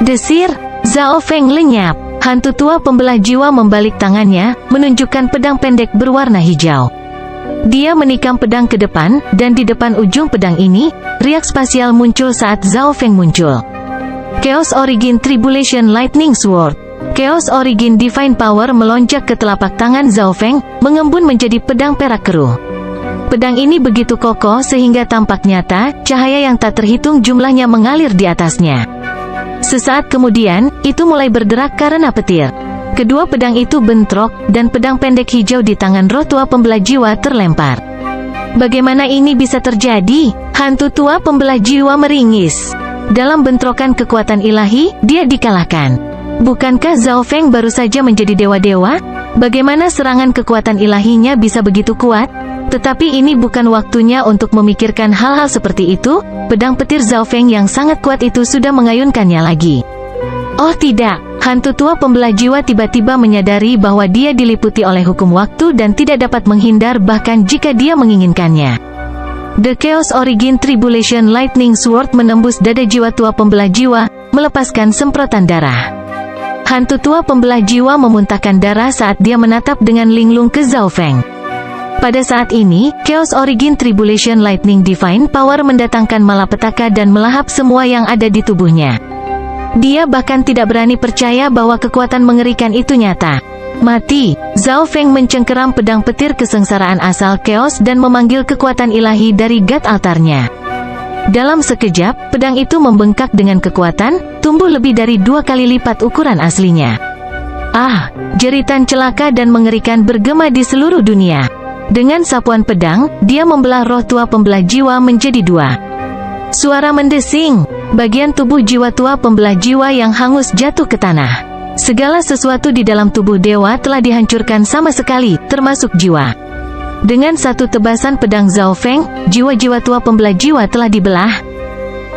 Desir, Zhao Feng lenyap. Hantu tua pembelah jiwa membalik tangannya, menunjukkan pedang pendek berwarna hijau. Dia menikam pedang ke depan, dan di depan ujung pedang ini, riak spasial muncul saat Zhao Feng muncul. Chaos Origin Tribulation Lightning Sword. Chaos Origin Divine Power melonjak ke telapak tangan Zhao Feng, mengembun menjadi pedang perak keruh. Pedang ini begitu kokoh sehingga tampak nyata, cahaya yang tak terhitung jumlahnya mengalir di atasnya. Sesaat kemudian, itu mulai bergerak karena petir. Kedua pedang itu bentrok, dan pedang pendek hijau di tangan roh tua pembelah jiwa terlempar. Bagaimana ini bisa terjadi? Hantu tua pembelah jiwa meringis. Dalam bentrokan kekuatan ilahi, dia dikalahkan. Bukankah Zhao Feng baru saja menjadi dewa-dewa? Bagaimana serangan kekuatan ilahinya bisa begitu kuat? Tetapi ini bukan waktunya untuk memikirkan hal-hal seperti itu. Pedang petir Zhao Feng yang sangat kuat itu sudah mengayunkannya lagi. Oh tidak, hantu tua pembelah jiwa tiba-tiba menyadari bahwa dia diliputi oleh hukum waktu dan tidak dapat menghindar bahkan jika dia menginginkannya. The Chaos Origin Tribulation Lightning Sword menembus dada jiwa tua pembelah jiwa, melepaskan semprotan darah. Hantu tua pembelah jiwa memuntahkan darah saat dia menatap dengan linglung ke Zhao Feng. Pada saat ini, Chaos Origin Tribulation Lightning Divine Power mendatangkan malapetaka dan melahap semua yang ada di tubuhnya. Dia bahkan tidak berani percaya bahwa kekuatan mengerikan itu nyata. Mati, Zhao Feng mencengkeram pedang petir kesengsaraan asal Chaos dan memanggil kekuatan ilahi dari God altarnya. Dalam sekejap, pedang itu membengkak dengan kekuatan, tumbuh lebih dari 2 kali lipat ukuran aslinya. Ah, jeritan celaka dan mengerikan bergema di seluruh dunia. Dengan sapuan pedang, dia membelah roh tua pembelah jiwa menjadi 2. Suara mendesing, bagian tubuh jiwa tua pembelah jiwa yang hangus jatuh ke tanah. Segala sesuatu di dalam tubuh dewa telah dihancurkan sama sekali, termasuk jiwa. Dengan satu tebasan pedang Zhao Feng, jiwa-jiwa tua pembelah jiwa telah dibelah.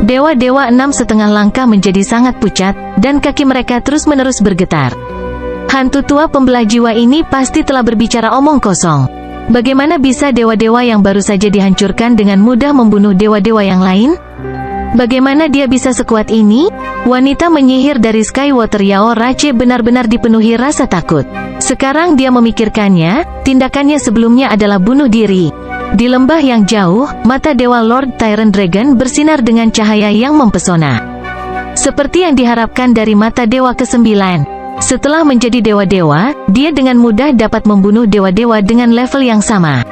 Dewa-dewa 6,5 langkah menjadi sangat pucat, dan kaki mereka terus-menerus bergetar. Hantu tua pembelah jiwa ini pasti telah berbicara omong kosong. Bagaimana bisa dewa-dewa yang baru saja dihancurkan dengan mudah membunuh dewa-dewa yang lain? Bagaimana dia bisa sekuat ini? Wanita menyihir dari Skywater Yao Rache benar-benar dipenuhi rasa takut. Sekarang dia memikirkannya, tindakannya sebelumnya adalah bunuh diri. Di lembah yang jauh, mata dewa Lord Tyrant Dragon bersinar dengan cahaya yang mempesona. Seperti yang diharapkan dari mata dewa ke-9. Setelah menjadi dewa-dewa, dia dengan mudah dapat membunuh dewa-dewa dengan level yang sama.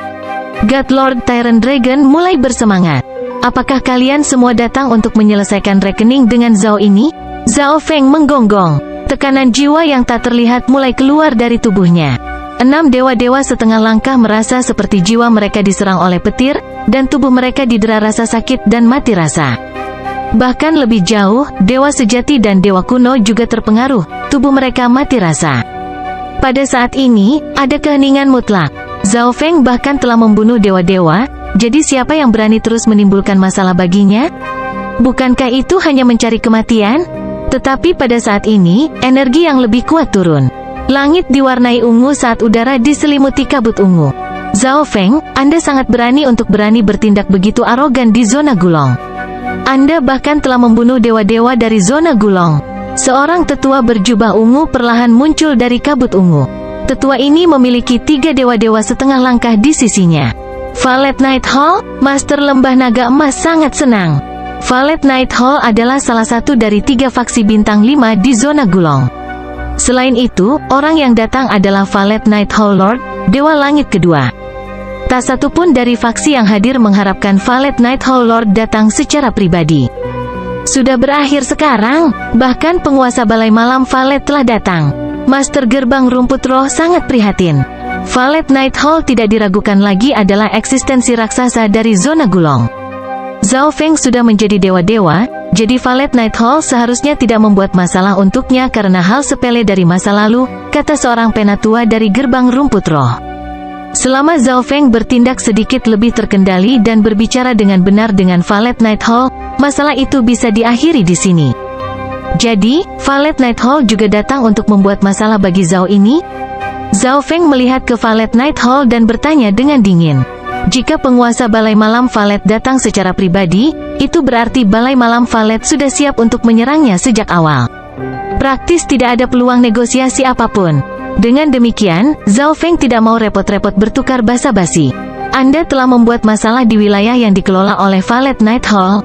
God Lord Tyrant Dragon mulai bersemangat. Apakah kalian semua datang untuk menyelesaikan rekening dengan Zhao ini? Zhao Feng menggonggong. Tekanan jiwa yang tak terlihat mulai keluar dari tubuhnya. 6 dewa-dewa setengah langkah merasa seperti jiwa mereka diserang oleh petir, dan tubuh mereka didera rasa sakit dan mati rasa. Bahkan lebih jauh, dewa sejati dan dewa kuno juga terpengaruh, tubuh mereka mati rasa. Pada saat ini, ada keheningan mutlak. Zhao Feng bahkan telah membunuh dewa-dewa, jadi siapa yang berani terus menimbulkan masalah baginya? Bukankah itu hanya mencari kematian? Tetapi pada saat ini, energi yang lebih kuat turun. Langit diwarnai ungu saat udara diselimuti kabut ungu. Zhao Feng, Anda sangat berani untuk bertindak begitu arogan di zona Gulong. Anda bahkan telah membunuh dewa-dewa dari zona Gulong. Seorang tetua berjubah ungu perlahan muncul dari kabut ungu. Tetua ini memiliki 3 dewa-dewa setengah langkah di sisinya. Valet Night Hall, Master Lembah Naga Emas sangat senang. Valet Night Hall adalah salah satu dari 3 faksi bintang 5 di zona Gulong. Selain itu, orang yang datang adalah Valet Night Hall Lord, Dewa Langit kedua. Tak satu pun dari faksi yang hadir mengharapkan Valet Night Hall Lord datang secara pribadi. Sudah berakhir sekarang, bahkan penguasa Balai Malam Valet telah datang. Master Gerbang Rumput Roh sangat prihatin. Valet Night Hall tidak diragukan lagi adalah eksistensi raksasa dari zona Gulong. Zhao Feng sudah menjadi dewa-dewa, jadi Valet Night Hall seharusnya tidak membuat masalah untuknya karena hal sepele dari masa lalu, kata seorang penatua dari Gerbang Rumput Roh. Selama Zhao Feng bertindak sedikit lebih terkendali dan berbicara dengan benar dengan Valet Night Hall, masalah itu bisa diakhiri di sini. Jadi, Valet Night Hall juga datang untuk membuat masalah bagi Zhao ini? Zhao Feng melihat ke Valet Night Hall dan bertanya dengan dingin. Jika penguasa Balai Malam Valet datang secara pribadi, itu berarti Balai Malam Valet sudah siap untuk menyerangnya sejak awal. Praktis tidak ada peluang negosiasi apapun. Dengan demikian, Zhao Feng tidak mau repot-repot bertukar basa-basi. Anda telah membuat masalah di wilayah yang dikelola oleh Valet Night Hall.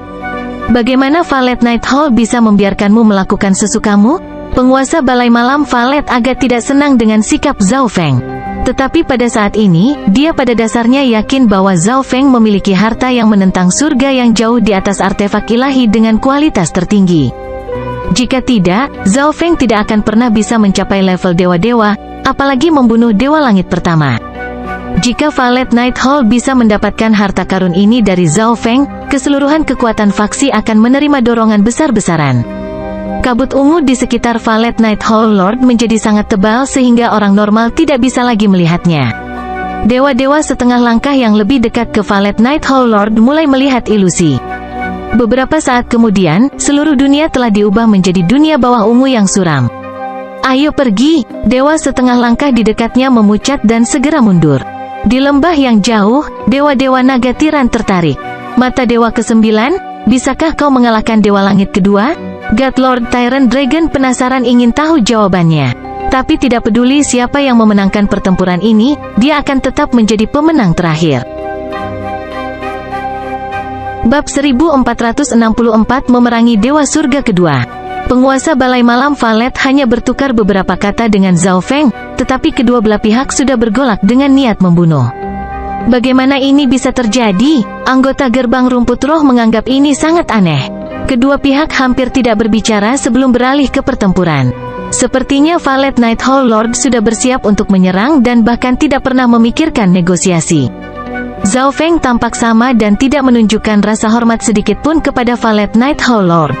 Bagaimana Valet Night Hall bisa membiarkanmu melakukan sesukamu? Penguasa Balai Malam Valet agak tidak senang dengan sikap Zhao Feng. Tetapi pada saat ini, dia pada dasarnya yakin bahwa Zhao Feng memiliki harta yang menentang surga yang jauh di atas artefak ilahi dengan kualitas tertinggi. Jika tidak, Zhao Feng tidak akan pernah bisa mencapai level dewa-dewa, apalagi membunuh Dewa Langit pertama. Jika Valet Night Hall bisa mendapatkan harta karun ini dari Zhao Feng, keseluruhan kekuatan faksi akan menerima dorongan besar-besaran. Kabut ungu di sekitar Valet Night Hall Lord menjadi sangat tebal sehingga orang normal tidak bisa lagi melihatnya. Dewa-dewa setengah langkah yang lebih dekat ke Valet Night Hall Lord mulai melihat ilusi. Beberapa saat kemudian, seluruh dunia telah diubah menjadi dunia bawah ungu yang suram. Ayo pergi, dewa setengah langkah di dekatnya memucat dan segera mundur. Di lembah yang jauh, dewa-dewa naga tiran tertarik. Mata dewa ke-9, bisakah kau mengalahkan Dewa Langit kedua? God Lord Tyrant Dragon penasaran ingin tahu jawabannya. Tetapi tidak peduli siapa yang memenangkan pertempuran ini, dia akan tetap menjadi pemenang terakhir. Bab 1464 Memerangi Dewa Surga Kedua. Penguasa Balai Malam Valet hanya bertukar beberapa kata dengan Zhao Feng, tetapi kedua belah pihak sudah bergolak dengan niat membunuh. Bagaimana ini bisa terjadi? Anggota Gerbang Rumput Roh menganggap ini sangat aneh. Kedua pihak hampir tidak berbicara sebelum beralih ke pertempuran. Sepertinya Valet Night Hall Lord sudah bersiap untuk menyerang dan bahkan tidak pernah memikirkan negosiasi. Zhao Feng tampak sama dan tidak menunjukkan rasa hormat sedikit pun kepada Valet Night Hall Lord.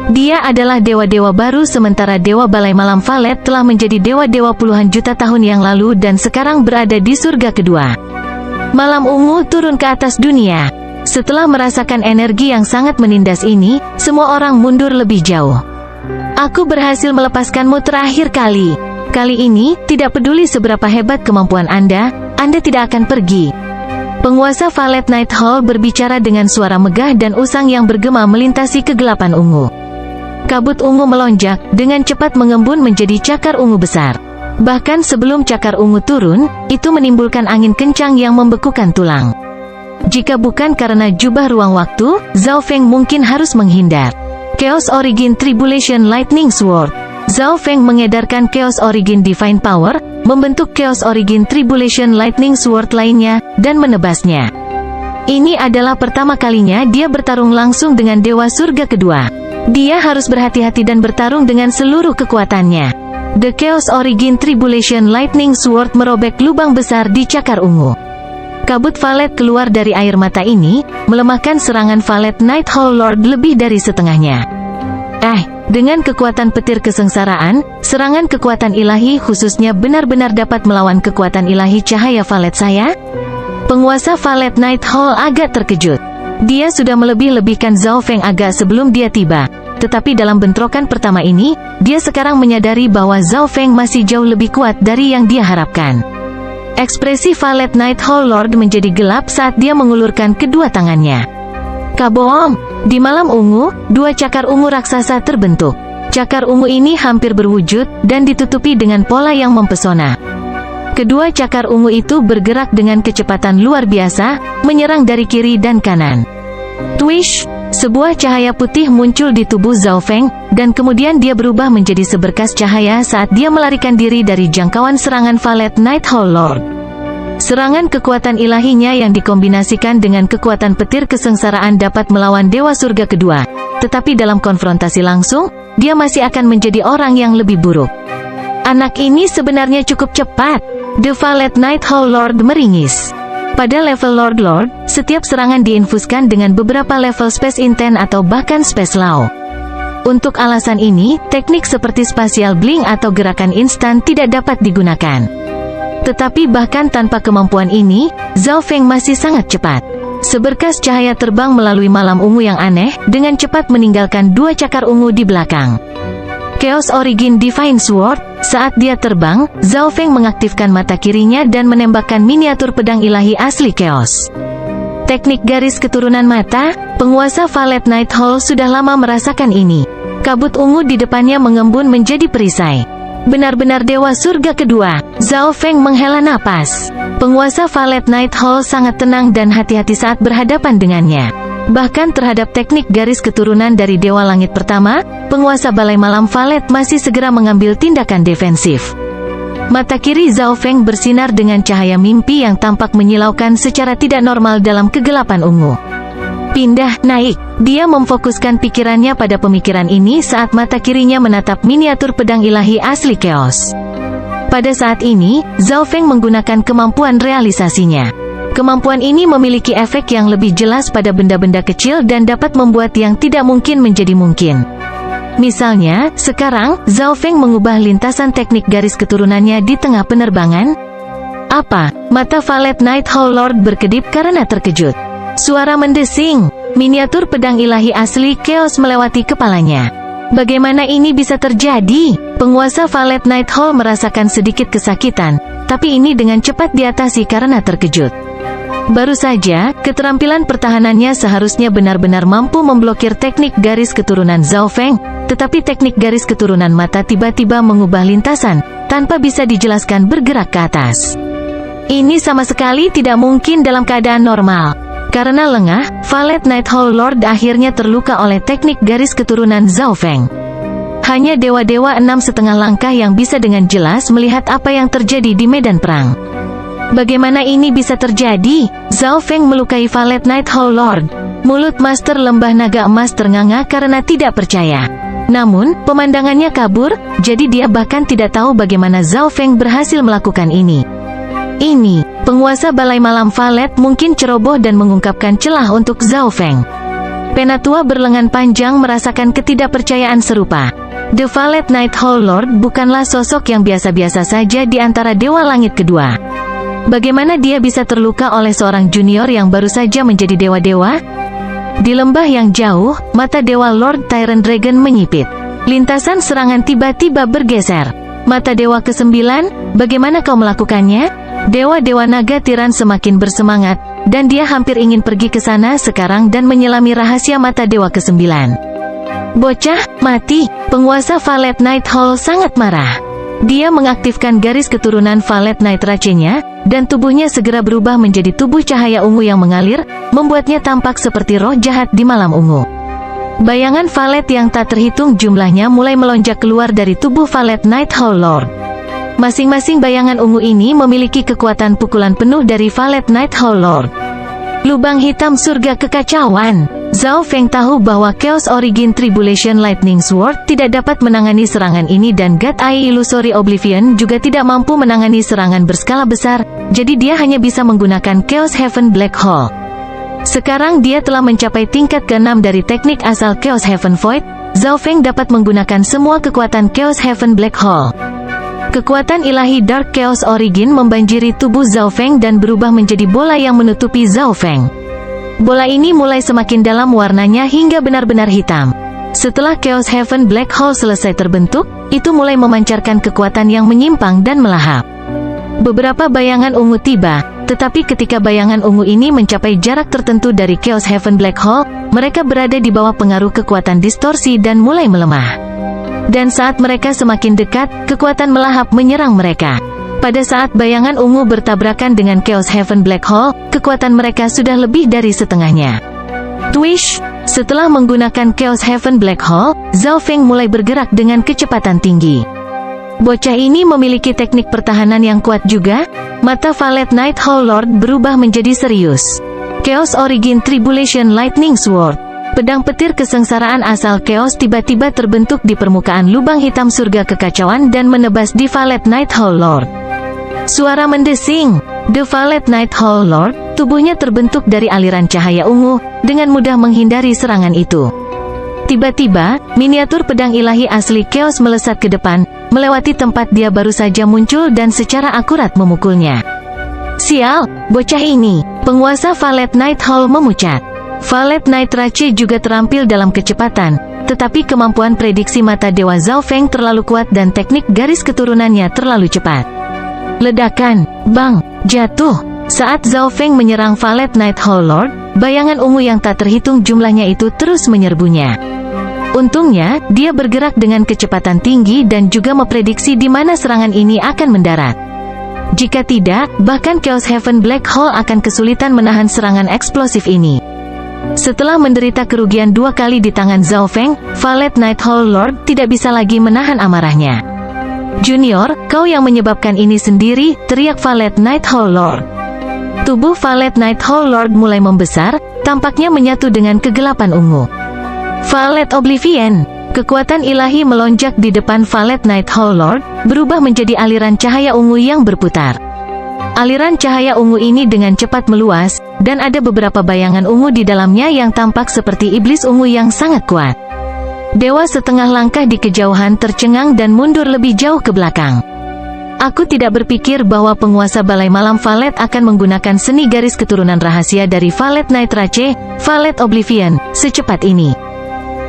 Dia adalah dewa-dewa baru sementara Dewa Balai Malam Valet telah menjadi dewa-dewa puluhan juta tahun yang lalu dan sekarang berada di surga kedua. Malam Ungu turun ke atas dunia. Setelah merasakan energi yang sangat menindas ini, semua orang mundur lebih jauh. Aku berhasil melepaskanmu terakhir kali. Kali ini, tidak peduli seberapa hebat kemampuan Anda tidak akan pergi. Penguasa Valet Night Hall berbicara dengan suara megah dan usang yang bergema melintasi kegelapan ungu. Kabut ungu melonjak, dengan cepat mengembun menjadi cakar ungu besar. Bahkan sebelum cakar ungu turun, itu menimbulkan angin kencang yang membekukan tulang. Jika bukan karena jubah ruang waktu, Zhao Feng mungkin harus menghindar. Chaos Origin Tribulation Lightning Sword. Zhao Feng mengedarkan Chaos Origin Divine Power, membentuk Chaos Origin Tribulation Lightning Sword lainnya, dan menebasnya. Ini adalah pertama kalinya dia bertarung langsung dengan Dewa Surga Kedua. Dia harus berhati-hati dan bertarung dengan seluruh kekuatannya. The Chaos Origin Tribulation Lightning Sword merobek lubang besar di cakar ungu. Kabut Valet keluar dari air mata ini, melemahkan serangan Valet Night Hall Lord lebih dari setengahnya. Dengan kekuatan petir kesengsaraan, serangan kekuatan ilahi khususnya benar-benar dapat melawan kekuatan ilahi cahaya Valet saya? Penguasa Valet Night Hall agak terkejut. Dia sudah melebih-lebihkan Zhao Feng agak sebelum dia tiba. Tetapi dalam bentrokan pertama ini, dia sekarang menyadari bahwa Zhao Feng masih jauh lebih kuat dari yang dia harapkan. Ekspresi Valet Night Hall Lord menjadi gelap saat dia mengulurkan kedua tangannya. Kaboom! Di malam ungu, dua cakar ungu raksasa terbentuk. Cakar ungu ini hampir berwujud, dan ditutupi dengan pola yang mempesona. Kedua cakar ungu itu bergerak dengan kecepatan luar biasa, menyerang dari kiri dan kanan. Twish! Sebuah cahaya putih muncul di tubuh Zhao Feng, dan kemudian dia berubah menjadi seberkas cahaya saat dia melarikan diri dari jangkauan serangan Valet Night Hall Lord. Serangan kekuatan ilahinya yang dikombinasikan dengan kekuatan petir kesengsaraan dapat melawan Dewa Surga Kedua. Tetapi dalam konfrontasi langsung, dia masih akan menjadi orang yang lebih buruk. Anak ini sebenarnya cukup cepat. The Valet Night Hall Lord meringis. Pada level Lord, setiap serangan diinfuskan dengan beberapa level Space Intent atau bahkan Space Law. Untuk alasan ini, teknik seperti Spatial Blink atau gerakan instan tidak dapat digunakan. Tetapi bahkan tanpa kemampuan ini, Zhao Feng masih sangat cepat. Seberkas cahaya terbang melalui malam ungu yang aneh, dengan cepat meninggalkan dua cakar ungu di belakang. Chaos Origin Divine Sword. Saat dia terbang, Zhao Feng mengaktifkan mata kirinya dan menembakkan miniatur pedang ilahi asli Chaos. Teknik garis keturunan mata. Penguasa Valet Night Hall sudah lama merasakan ini. Kabut ungu di depannya mengembun menjadi perisai. Benar-benar Dewa Surga Kedua. Zhao Feng menghela napas. Penguasa Valet Night Hall sangat tenang dan hati-hati saat berhadapan dengannya. Bahkan terhadap teknik garis keturunan dari Dewa Langit Pertama, penguasa Balai Malam Valet masih segera mengambil tindakan defensif. Mata kiri Zhao Feng bersinar dengan cahaya mimpi yang tampak menyilaukan secara tidak normal dalam kegelapan ungu. Pindah, naik. Dia memfokuskan pikirannya pada pemikiran ini saat mata kirinya menatap miniatur pedang ilahi asli Chaos. Pada saat ini, Zhao Feng menggunakan kemampuan realisasinya. Kemampuan ini memiliki efek yang lebih jelas pada benda-benda kecil dan dapat membuat yang tidak mungkin menjadi mungkin. Misalnya, sekarang, Zhao Feng mengubah lintasan teknik garis keturunannya di tengah penerbangan. Apa? Mata Valet Night Hall Lord berkedip karena terkejut. Suara mendesing. Miniatur pedang ilahi asli Chaos melewati kepalanya. Bagaimana ini bisa terjadi? Penguasa Valet Night Hall merasakan sedikit kesakitan, tapi ini dengan cepat diatasi karena terkejut. Baru saja, keterampilan pertahanannya seharusnya benar-benar mampu memblokir teknik garis keturunan Zhao Feng, tetapi teknik garis keturunan mata tiba-tiba mengubah lintasan, tanpa bisa dijelaskan bergerak ke atas. Ini sama sekali tidak mungkin dalam keadaan normal. Karena lengah, Valet Night Hall Lord akhirnya terluka oleh teknik garis keturunan Zhao Feng. Hanya dewa-dewa 6,5 langkah yang bisa dengan jelas melihat apa yang terjadi di medan perang. Bagaimana ini bisa terjadi? Zhao Feng melukai Valet Night Hall Lord. Mulut Master Lembah Naga Emas ternganga karena tidak percaya. Namun, pemandangannya kabur, jadi dia bahkan tidak tahu bagaimana Zhao Feng berhasil melakukan ini. Ini, penguasa Balai Malam Valet mungkin ceroboh dan mengungkapkan celah untuk Zhao Feng. Penatua berlengan panjang merasakan ketidakpercayaan serupa. The Valet Night Hall Lord bukanlah sosok yang biasa-biasa saja di antara Dewa Langit kedua. Bagaimana dia bisa terluka oleh seorang junior yang baru saja menjadi dewa-dewa? Di lembah yang jauh, mata Dewa Lord Tyrant Dragon menyipit. Lintasan serangan tiba-tiba bergeser. Mata Dewa ke-9, bagaimana kau melakukannya? Dewa-dewa naga tiran semakin bersemangat, dan dia hampir ingin pergi ke sana sekarang dan menyelami rahasia mata Dewa ke-9. Bocah, mati. Penguasa Valet Night Hall sangat marah. Dia mengaktifkan garis keturunan Valet Night Rache-nya, dan tubuhnya segera berubah menjadi tubuh cahaya ungu yang mengalir, membuatnya tampak seperti roh jahat di malam ungu. Bayangan Valet yang tak terhitung jumlahnya mulai melonjak keluar dari tubuh Valet Night Hall Lord. Masing-masing bayangan ungu ini memiliki kekuatan pukulan penuh dari Valet Night Hall Lord. Lubang hitam surga kekacauan. Zhao Feng tahu bahwa Chaos Origin Tribulation Lightning Sword tidak dapat menangani serangan ini dan God Eye Illusory Oblivion juga tidak mampu menangani serangan berskala besar, jadi dia hanya bisa menggunakan Chaos Heaven Black Hole. Sekarang dia telah mencapai tingkat ke-6 dari teknik asal Chaos Heaven Void. Zhao Feng dapat menggunakan semua kekuatan Chaos Heaven Black Hole. Kekuatan ilahi Dark Chaos Origin membanjiri tubuh Zhao Feng dan berubah menjadi bola yang menutupi Zhao Feng. Bola ini mulai semakin dalam warnanya hingga benar-benar hitam. Setelah Chaos Heaven Black Hole selesai terbentuk, itu mulai memancarkan kekuatan yang menyimpang dan melahap. Beberapa bayangan ungu tiba, tetapi ketika bayangan ungu ini mencapai jarak tertentu dari Chaos Heaven Black Hole, mereka berada di bawah pengaruh kekuatan distorsi dan mulai melemah. Dan saat mereka semakin dekat, kekuatan melahap menyerang mereka. Pada saat bayangan ungu bertabrakan dengan Chaos Heaven Black Hole, kekuatan mereka sudah lebih dari setengahnya. Twish! Setelah menggunakan Chaos Heaven Black Hole, Zhao Feng mulai bergerak dengan kecepatan tinggi. Bocah ini memiliki teknik pertahanan yang kuat juga. Mata Valet Night Hall Lord berubah menjadi serius. Chaos Origin Tribulation Lightning Sword. Pedang petir kesengsaraan asal Chaos tiba-tiba terbentuk di permukaan lubang hitam surga kekacauan dan menebas di Valet Night Hall Lord. Suara mendesing. The Valet Night Hall Lord, tubuhnya terbentuk dari aliran cahaya ungu, dengan mudah menghindari serangan itu. Tiba-tiba, miniatur pedang ilahi asli Chaos melesat ke depan, melewati tempat dia baru saja muncul dan secara akurat memukulnya. Sial, bocah ini. Penguasa Valet Night Hall memucat. Valet Night Rache juga terampil dalam kecepatan, tetapi kemampuan prediksi mata Dewa Zhao Feng terlalu kuat dan teknik garis keturunannya terlalu cepat. Ledakan, bang, jatuh. Saat Zhao Feng menyerang Valet Night Hall Lord, bayangan ungu yang tak terhitung jumlahnya itu terus menyerbunya. Untungnya, dia bergerak dengan kecepatan tinggi dan juga memprediksi di mana serangan ini akan mendarat. Jika tidak, bahkan Chaos Heaven Black Hole akan kesulitan menahan serangan eksplosif ini. Setelah menderita kerugian 2 kali di tangan Zhao Feng, Valet Night Hall Lord tidak bisa lagi menahan amarahnya. Junior, kau yang menyebabkan ini sendiri, teriak Valet Night Hall Lord. Tubuh Valet Night Hall Lord mulai membesar, tampaknya menyatu dengan kegelapan ungu. Valet Oblivion. Kekuatan ilahi melonjak di depan Valet Night Hall Lord, berubah menjadi aliran cahaya ungu yang berputar. Aliran cahaya ungu ini dengan cepat meluas, dan ada beberapa bayangan ungu di dalamnya yang tampak seperti iblis ungu yang sangat kuat. Dewa setengah langkah di kejauhan tercengang dan mundur lebih jauh ke belakang. Aku tidak berpikir bahwa penguasa Balai Malam Valet akan menggunakan seni garis keturunan rahasia dari Valet Night Rache, Valet Oblivion, secepat ini.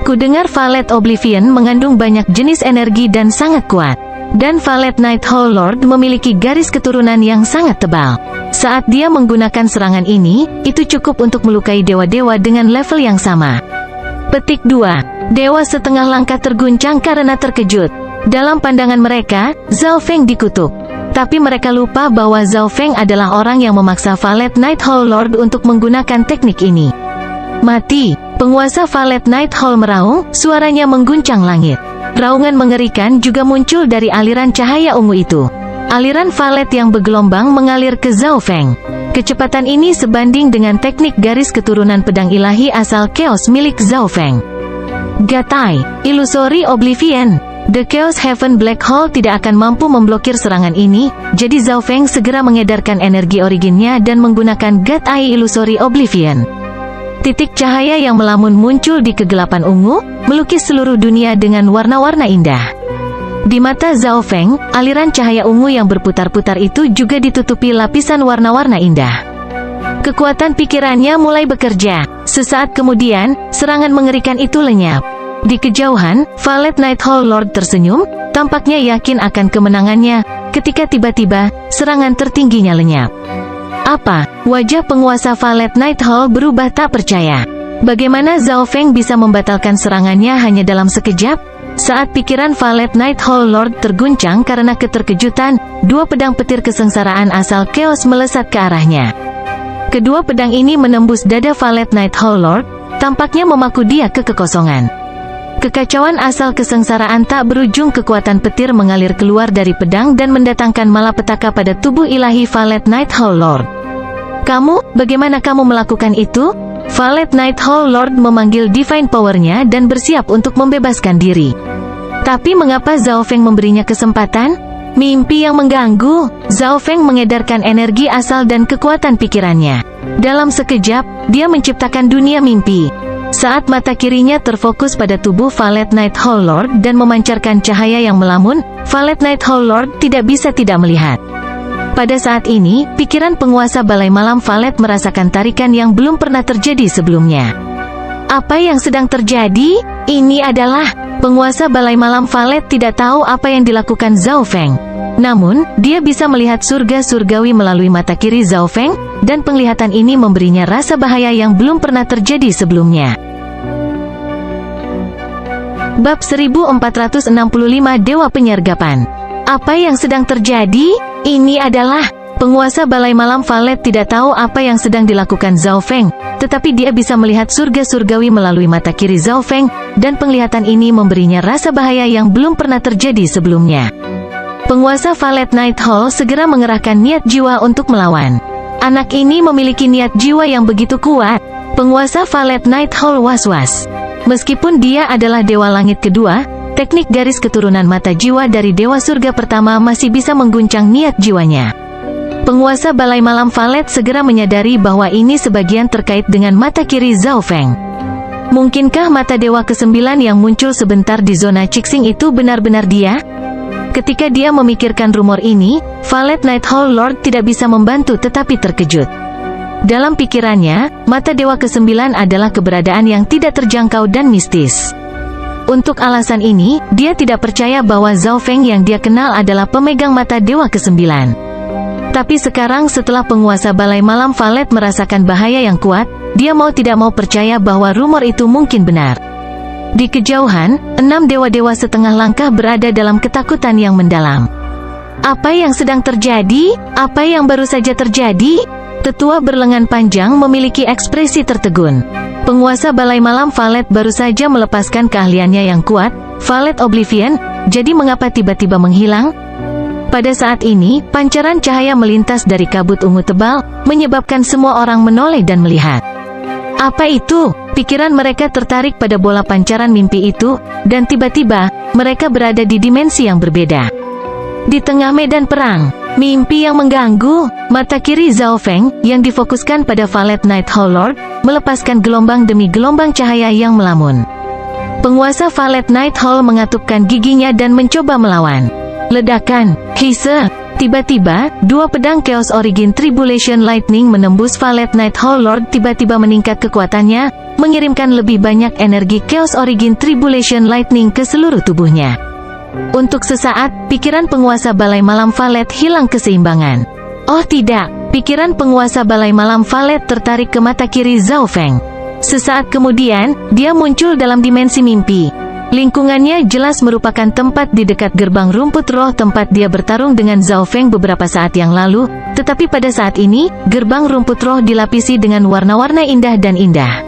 Kudengar Valet Oblivion mengandung banyak jenis energi dan sangat kuat. Dan Valet Night Hall Lord memiliki garis keturunan yang sangat tebal. Saat dia menggunakan serangan ini, itu cukup untuk melukai dewa-dewa dengan level yang sama. Petik 2. Dewa setengah langkah terguncang karena terkejut. Dalam pandangan mereka, Zhao Feng dikutuk. Tapi mereka lupa bahwa Zhao Feng adalah orang yang memaksa Valet Night Hall Lord untuk menggunakan teknik ini. Mati! Penguasa Valet Night Hall meraung, suaranya mengguncang langit. Raungan mengerikan juga muncul dari aliran cahaya ungu itu. Aliran valet yang bergelombang mengalir ke Zhao Feng. Kecepatan ini sebanding dengan teknik garis keturunan pedang ilahi asal Chaos milik Zhao Feng. Gatai, Illusory Oblivion. The Chaos Heaven Black Hole tidak akan mampu memblokir serangan ini, jadi Zhao Feng segera mengedarkan energi originnya dan menggunakan Gatai Illusory Oblivion. Titik cahaya yang melamun muncul di kegelapan ungu, melukis seluruh dunia dengan warna-warna indah. Di mata Zhao Feng, aliran cahaya ungu yang berputar-putar itu juga ditutupi lapisan warna-warna indah. Kekuatan pikirannya mulai bekerja. Sesaat kemudian, serangan mengerikan itu lenyap. Di kejauhan, Valet Night Hall Lord tersenyum, tampaknya yakin akan kemenangannya, ketika tiba-tiba, serangan tertingginya lenyap. Apa? Wajah penguasa Valet Night Hall berubah tak percaya. Bagaimana Zhao Feng bisa membatalkan serangannya hanya dalam sekejap? Saat pikiran Valet Night Hall Lord terguncang karena keterkejutan, dua pedang petir kesengsaraan asal Chaos melesat ke arahnya. Kedua pedang ini menembus dada Valet Night Hall Lord, tampaknya memaku dia ke kekosongan. Kekacauan asal kesengsaraan tak berujung, kekuatan petir mengalir keluar dari pedang dan mendatangkan malapetaka pada tubuh ilahi Valet Night Hall Lord. Kamu, bagaimana kamu melakukan itu? Valet Night Hall Lord memanggil Divine Power-nya dan bersiap untuk membebaskan diri. Tapi mengapa Zhao Feng memberinya kesempatan? Mimpi yang mengganggu. Zhao Feng mengedarkan energi asal dan kekuatan pikirannya. Dalam sekejap, dia menciptakan dunia mimpi. Saat mata kirinya terfokus pada tubuh Valet Night Hall Lord dan memancarkan cahaya yang melamun, Valet Night Hall Lord tidak bisa tidak melihat. Pada saat ini, pikiran penguasa Balai Malam Valet merasakan tarikan yang belum pernah terjadi sebelumnya. Apa yang sedang terjadi? Ini adalah... Penguasa Balai Malam Valet tidak tahu apa yang dilakukan Zhao Feng. Namun, dia bisa melihat surga surgawi melalui mata kiri Zhao Feng, dan penglihatan ini memberinya rasa bahaya yang belum pernah terjadi sebelumnya. Bab 1465 Dewa Penyergapan. Apa yang sedang terjadi? Ini adalah... Penguasa Balai Malam Valet tidak tahu apa yang sedang dilakukan Zhao Feng, tetapi dia bisa melihat surga surgawi melalui mata kiri Zhao Feng, dan penglihatan ini memberinya rasa bahaya yang belum pernah terjadi sebelumnya. Penguasa Valet Night Hall segera mengerahkan niat jiwa untuk melawan. Anak ini memiliki niat jiwa yang begitu kuat. Penguasa Valet Night Hall was-was. Meskipun dia adalah Dewa Langit kedua, teknik garis keturunan mata jiwa dari Dewa Surga pertama masih bisa mengguncang niat jiwanya. Penguasa Balai Malam Valet segera menyadari bahwa ini sebagian terkait dengan mata kiri Zhao Feng. Mungkinkah mata Dewa ke-9 yang muncul sebentar di zona Cixing itu benar-benar dia? Ketika dia memikirkan rumor ini, Valet Night Hall Lord tidak bisa membantu tetapi terkejut. Dalam pikirannya, mata Dewa ke-9 adalah keberadaan yang tidak terjangkau dan mistis. Untuk alasan ini, dia tidak percaya bahwa Zhao Feng yang dia kenal adalah pemegang mata Dewa ke-9. Tapi sekarang setelah penguasa Balai Malam Valet merasakan bahaya yang kuat, dia mau tidak mau percaya bahwa rumor itu mungkin benar. Di kejauhan, 6 dewa-dewa setengah langkah berada dalam ketakutan yang mendalam. Apa yang sedang terjadi? Apa yang baru saja terjadi? Tetua berlengan panjang memiliki ekspresi tertegun. Penguasa Balai Malam Valet baru saja melepaskan keahliannya yang kuat, Valet Oblivion, jadi mengapa tiba-tiba menghilang? Pada saat ini, pancaran cahaya melintas dari kabut ungu tebal, menyebabkan semua orang menoleh dan melihat. Apa itu? Pikiran mereka tertarik pada bola pancaran mimpi itu, dan tiba-tiba, mereka berada di dimensi yang berbeda. Di tengah medan perang, mimpi yang mengganggu, mata kiri Zhao Feng, yang difokuskan pada Valet Night Hall Lord, melepaskan gelombang demi gelombang cahaya yang melamun. Penguasa Valet Night Hall mengatupkan giginya dan mencoba melawan. Ledakan, Heise. Tiba-tiba, dua pedang Chaos Origin Tribulation Lightning menembus Valet Night Hall Lord, tiba-tiba meningkat kekuatannya, mengirimkan lebih banyak energi Chaos Origin Tribulation Lightning ke seluruh tubuhnya. Untuk sesaat, pikiran penguasa Balai Malam Valet hilang keseimbangan. Oh tidak, pikiran penguasa Balai Malam Valet tertarik ke mata kiri Zhao Feng. Sesaat kemudian, dia muncul dalam dimensi mimpi. Lingkungannya jelas merupakan tempat di dekat gerbang rumput roh tempat dia bertarung dengan Zhao Feng beberapa saat yang lalu, tetapi pada saat ini, gerbang rumput roh dilapisi dengan warna-warna indah dan indah.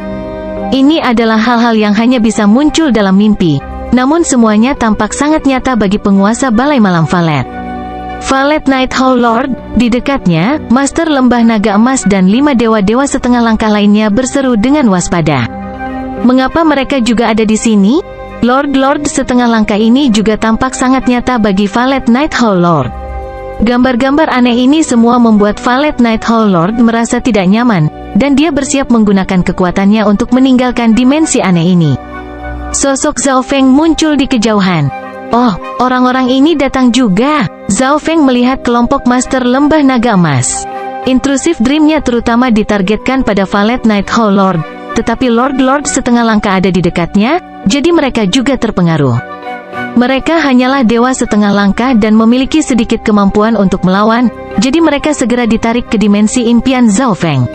Ini adalah hal-hal yang hanya bisa muncul dalam mimpi, namun semuanya tampak sangat nyata bagi penguasa Balai Malam Valet. Valet Night Hall Lord, di dekatnya, Master Lembah Naga Emas dan 5 dewa-dewa setengah langkah lainnya berseru dengan waspada. Mengapa mereka juga ada di sini? Lord-Lord setengah langkah ini juga tampak sangat nyata bagi Valet Night Hall Lord. Gambar-gambar aneh ini semua membuat Valet Night Hall Lord merasa tidak nyaman, dan dia bersiap menggunakan kekuatannya untuk meninggalkan dimensi aneh ini. Sosok Zhao Feng muncul di kejauhan. Oh, orang-orang ini datang juga. Zhao Feng melihat kelompok Master Lembah Naga Emas. Intrusif dreamnya terutama ditargetkan pada Valet Night Hall Lord, tetapi Lord-Lord setengah langkah ada di dekatnya, jadi mereka juga terpengaruh. Mereka hanyalah dewa setengah langkah dan memiliki sedikit kemampuan untuk melawan, jadi mereka segera ditarik ke dimensi impian Zhao Feng.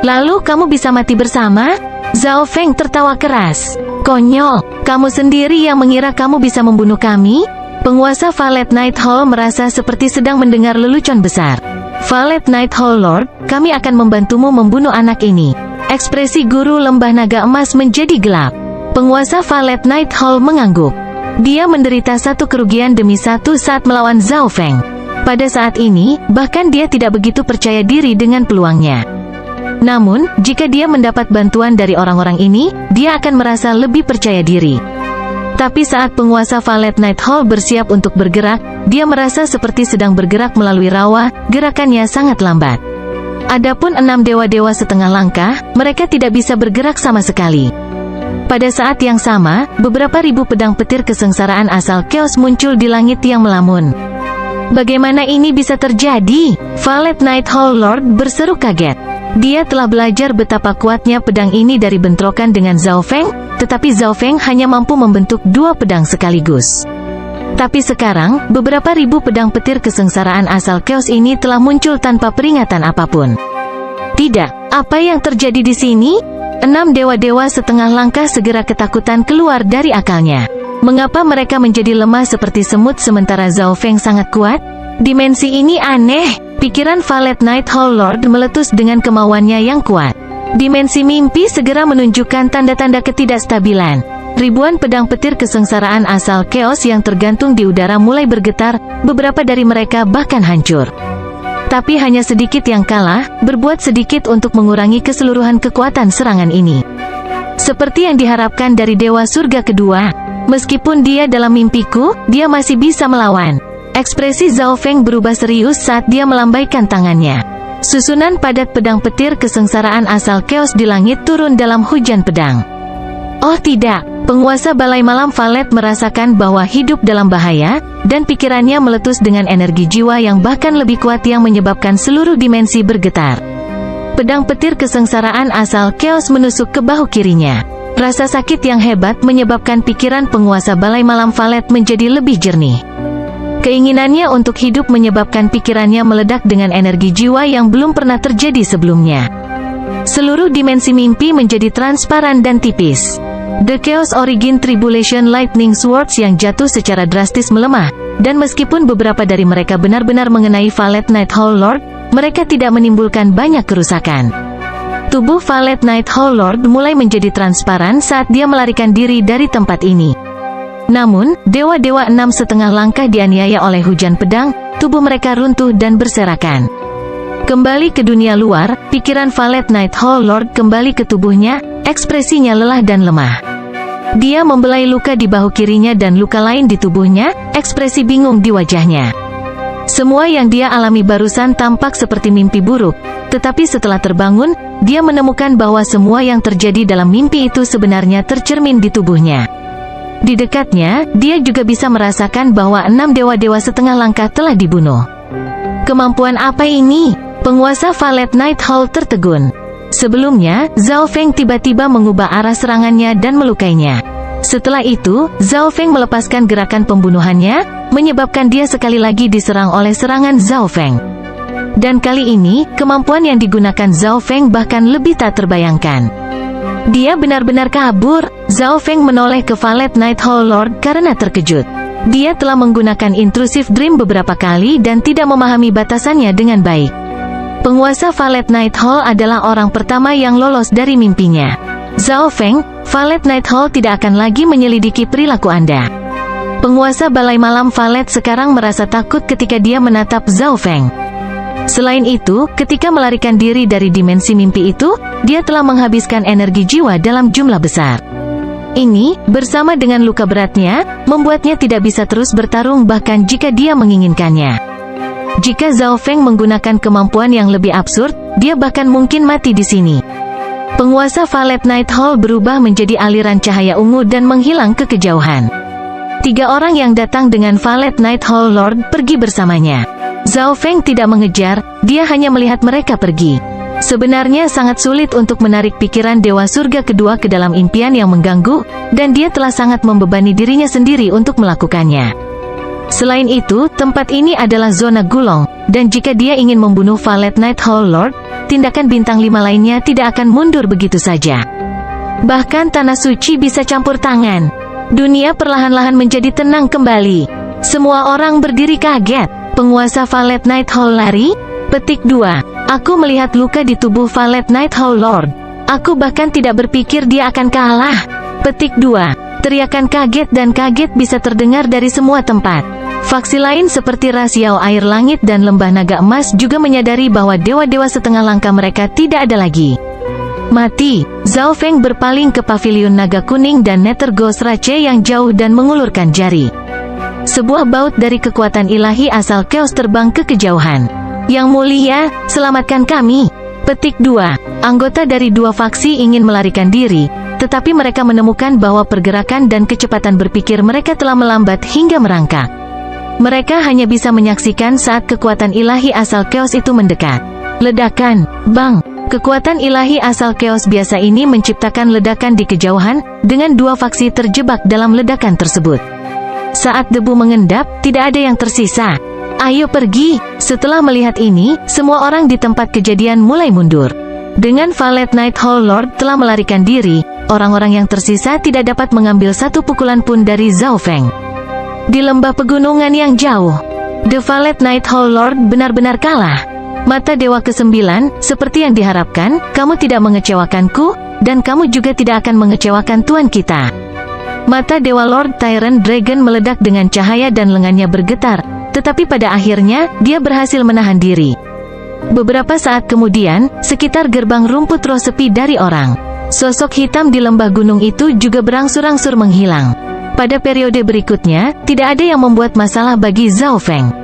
Lalu kamu bisa mati bersama? Zhao Feng tertawa keras. Konyol, kamu sendiri yang mengira kamu bisa membunuh kami? Penguasa Valet Night Hall merasa seperti sedang mendengar lelucon besar. Valet Night Hall Lord, kami akan membantumu membunuh anak ini. Ekspresi guru Lembah Naga Emas menjadi gelap. Penguasa Valet Night Hall mengangguk. Dia menderita satu kerugian demi satu saat melawan Zhao Feng. Pada saat ini, bahkan dia tidak begitu percaya diri dengan peluangnya. Namun, jika dia mendapat bantuan dari orang-orang ini, dia akan merasa lebih percaya diri. Tapi saat penguasa Valet Night Hall bersiap untuk bergerak, dia merasa seperti sedang bergerak melalui rawa, gerakannya sangat lambat. Adapun 6 dewa-dewa setengah langkah, mereka tidak bisa bergerak sama sekali. Pada saat yang sama, beberapa ribu pedang petir kesengsaraan asal chaos muncul di langit yang melamun. Bagaimana ini bisa terjadi? Valet Night Hall Lord berseru kaget. Dia telah belajar betapa kuatnya pedang ini dari bentrokan dengan Zhao Feng, tetapi Zhao Feng hanya mampu membentuk 2 pedang sekaligus. Tapi sekarang, beberapa ribu pedang petir kesengsaraan asal chaos ini telah muncul tanpa peringatan apapun. Tidak, apa yang terjadi di sini? 6 dewa-dewa setengah langkah segera ketakutan keluar dari akalnya. Mengapa mereka menjadi lemah seperti semut sementara Zhao Feng sangat kuat? Dimensi ini aneh. Pikiran Valet Night Hall Lord meletus dengan kemauannya yang kuat. Dimensi mimpi segera menunjukkan tanda-tanda ketidakstabilan. Ribuan pedang petir kesengsaraan asal chaos yang tergantung di udara mulai bergetar, beberapa dari mereka bahkan hancur. Tapi hanya sedikit yang kalah, berbuat sedikit untuk mengurangi keseluruhan kekuatan serangan ini. Seperti yang diharapkan dari Dewa Surga kedua, meskipun dia dalam mimpiku, dia masih bisa melawan. Ekspresi Zhao Feng berubah serius saat dia melambaikan tangannya. Susunan padat pedang petir kesengsaraan asal chaos di langit turun dalam hujan pedang. Oh tidak, penguasa Balai Malam Valet merasakan bahwa hidup dalam bahaya, dan pikirannya meletus dengan energi jiwa yang bahkan lebih kuat yang menyebabkan seluruh dimensi bergetar. Pedang petir kesengsaraan asal chaos menusuk ke bahu kirinya. Rasa sakit yang hebat menyebabkan pikiran penguasa Balai Malam Valet menjadi lebih jernih. Keinginannya untuk hidup menyebabkan pikirannya meledak dengan energi jiwa yang belum pernah terjadi sebelumnya. Seluruh dimensi mimpi menjadi transparan dan tipis. The Chaos Origin Tribulation Lightning Swords yang jatuh secara drastis melemah, dan meskipun beberapa dari mereka benar-benar mengenai Valet Night Hall Lord, mereka tidak menimbulkan banyak kerusakan. Tubuh Valet Night Hall Lord mulai menjadi transparan saat dia melarikan diri dari tempat ini. Namun, dewa-dewa 6 setengah langkah dianiaya oleh hujan pedang, tubuh mereka runtuh dan berserakan. Kembali ke dunia luar, pikiran Valet Night Hall Lord kembali ke tubuhnya, ekspresinya lelah dan lemah. Dia membelai luka di bahu kirinya dan luka lain di tubuhnya, ekspresi bingung di wajahnya. Semua yang dia alami barusan tampak seperti mimpi buruk, tetapi setelah terbangun, dia menemukan bahwa semua yang terjadi dalam mimpi itu sebenarnya tercermin di tubuhnya. Di dekatnya, dia juga bisa merasakan bahwa 6 dewa-dewa setengah langkah telah dibunuh. Kemampuan apa ini? Penguasa Valet Night Hall tertegun. Sebelumnya, Zhao Feng tiba-tiba mengubah arah serangannya dan melukainya. Setelah itu, Zhao Feng melepaskan gerakan pembunuhannya, menyebabkan dia sekali lagi diserang oleh serangan Zhao Feng. Dan kali ini, kemampuan yang digunakan Zhao Feng bahkan lebih tak terbayangkan. Dia benar-benar kabur. Zhao Feng menoleh ke Valet Night Hall Lord karena terkejut. Dia telah menggunakan intrusive dream beberapa kali dan tidak memahami batasannya dengan baik. Penguasa Valet Night Hall adalah orang pertama yang lolos dari mimpinya. Zhao Feng, Valet Night Hall tidak akan lagi menyelidiki perilaku Anda. Penguasa Balai Malam Valet sekarang merasa takut ketika dia menatap Zhao Feng. Selain itu, ketika melarikan diri dari dimensi mimpi itu, dia telah menghabiskan energi jiwa dalam jumlah besar. Ini, bersama dengan luka beratnya, membuatnya tidak bisa terus bertarung bahkan jika dia menginginkannya. Jika Zhao Feng menggunakan kemampuan yang lebih absurd, dia bahkan mungkin mati di sini. Penguasa Valet Night Hall berubah menjadi aliran cahaya ungu dan menghilang ke kejauhan. 3 orang yang datang dengan Valet Night Hall Lord pergi bersamanya. Zhao Feng tidak mengejar, dia hanya melihat mereka pergi. Sebenarnya sangat sulit untuk menarik pikiran Dewa Surga kedua ke dalam impian yang mengganggu, dan dia telah sangat membebani dirinya sendiri untuk melakukannya. Selain itu, tempat ini adalah zona gulung, dan jika dia ingin membunuh Valet Night Hall Lord, tindakan bintang 5 lainnya tidak akan mundur begitu saja. Bahkan tanah suci bisa campur tangan. Dunia perlahan-lahan menjadi tenang kembali. Semua orang berdiri kaget. Penguasa Valet Night Hall lari? Petik 2. Aku melihat luka di tubuh Valet Night Hall Lord. Aku bahkan tidak berpikir dia akan kalah. Petik 2. Teriakan kaget dan kaget bisa terdengar dari semua tempat. Faksi lain seperti Ras Yao Air Langit dan Lembah Naga Emas juga menyadari bahwa dewa-dewa setengah langkah mereka tidak ada lagi. Mati. Zhao Feng berpaling ke pavilion naga kuning dan Nether Ghost Rache yang jauh dan mengulurkan jari. Sebuah baut dari kekuatan ilahi asal Chaos terbang ke kejauhan. Yang mulia, selamatkan kami. Petik 2. Anggota dari 2 faksi ingin melarikan diri, tetapi mereka menemukan bahwa pergerakan dan kecepatan berpikir mereka telah melambat hingga merangkak. Mereka hanya bisa menyaksikan saat kekuatan ilahi asal Chaos itu mendekat. Ledakan, bang. Kekuatan ilahi asal Chaos biasa ini menciptakan ledakan di kejauhan, dengan 2 faksi terjebak dalam ledakan tersebut. Saat debu mengendap, tidak ada yang tersisa. Ayo pergi. Setelah melihat ini, semua orang di tempat kejadian mulai mundur. Dengan Valet Night Hall Lord telah melarikan diri, orang-orang yang tersisa tidak dapat mengambil satu pukulan pun dari Zhao Feng. Di lembah pegunungan yang jauh, The Valet Night Hall Lord benar-benar kalah. Mata Dewa ke-9, seperti yang diharapkan, kamu tidak mengecewakanku, dan kamu juga tidak akan mengecewakan Tuan kita. Mata Dewa Lord Tyrant Dragon meledak dengan cahaya dan lengannya bergetar, tetapi pada akhirnya, dia berhasil menahan diri. Beberapa saat kemudian, sekitar gerbang rumput roh sepi dari orang. Sosok hitam di lembah gunung itu juga berangsur-angsur menghilang. Pada periode berikutnya, tidak ada yang membuat masalah bagi Zhao Feng.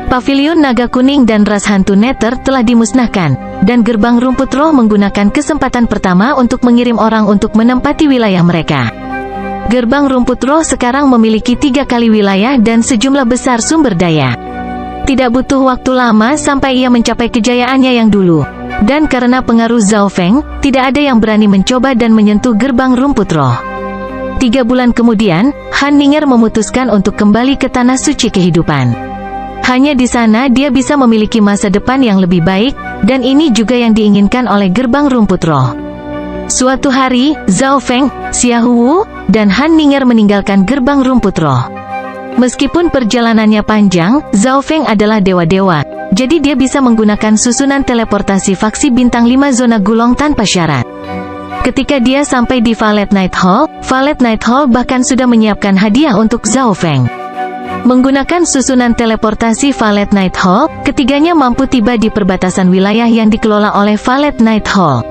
Pavilion Naga Kuning dan Ras Hantu Nether telah dimusnahkan, dan gerbang rumput roh menggunakan kesempatan pertama untuk mengirim orang untuk menempati wilayah mereka. Gerbang rumput roh sekarang memiliki 3 kali wilayah dan sejumlah besar sumber daya. Tidak butuh waktu lama sampai ia mencapai kejayaannya yang dulu. Dan karena pengaruh Zhao Feng, tidak ada yang berani mencoba dan menyentuh gerbang rumput roh. 3 bulan kemudian, Han Ninger memutuskan untuk kembali ke Tanah Suci Kehidupan. Hanya di sana dia bisa memiliki masa depan yang lebih baik, dan ini juga yang diinginkan oleh gerbang rumput roh. Suatu hari, Zhao Feng, Xiahou Wu, dan Han Ninger meninggalkan gerbang rumput roh. Meskipun perjalanannya panjang, Zhao Feng adalah dewa-dewa, jadi dia bisa menggunakan susunan teleportasi faksi bintang 5 zona gulong tanpa syarat. Ketika dia sampai di Valet Night Hall bahkan sudah menyiapkan hadiah untuk Zhao Feng. Menggunakan susunan teleportasi Valet Night Hall, ketiganya mampu tiba di perbatasan wilayah yang dikelola oleh Valet Night Hall.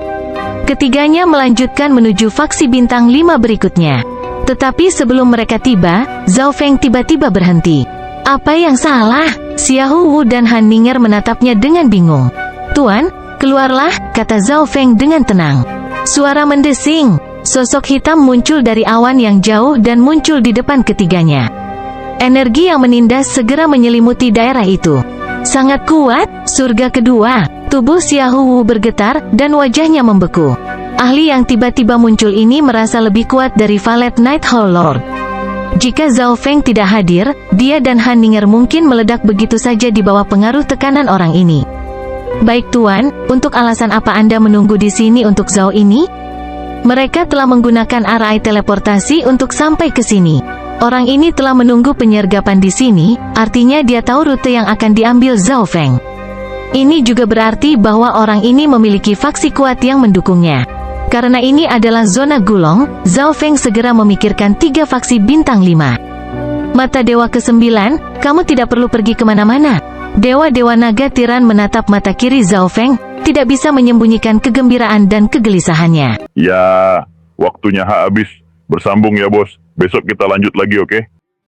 Ketiganya melanjutkan menuju faksi bintang 5 berikutnya. Tetapi sebelum mereka tiba, Zhao Feng tiba-tiba berhenti. Apa yang salah? Xiahou Wu dan Han Ninger menatapnya dengan bingung. Tuan, keluarlah, kata Zhao Feng dengan tenang. Suara mendesing. Sosok hitam muncul dari awan yang jauh dan muncul di depan ketiganya. Energi yang menindas segera menyelimuti daerah itu. Sangat kuat, surga kedua. Tubuh Xiahou Wu bergetar, dan wajahnya membeku. Ahli yang tiba-tiba muncul ini merasa lebih kuat dari Valet Night Hall Lord. Jika Zhao Feng tidak hadir, dia dan Han Ninger mungkin meledak begitu saja di bawah pengaruh tekanan orang ini. Baik Tuan, untuk alasan apa Anda menunggu di sini untuk Zhao ini? Mereka telah menggunakan arai teleportasi untuk sampai ke sini. Orang ini telah menunggu penyergapan di sini, artinya dia tahu rute yang akan diambil Zhao Feng. Ini juga berarti bahwa orang ini memiliki faksi kuat yang mendukungnya. Karena ini adalah zona Gulong, Zhao Feng segera memikirkan 3 faksi bintang 5. Mata Dewa ke-9, kamu tidak perlu pergi kemana-mana. Dewa-dewa naga tiran menatap mata kiri Zhao Feng, tidak bisa menyembunyikan kegembiraan dan kegelisahannya. Ya, waktunya habis. Bersambung ya bos. Besok kita lanjut lagi, oke?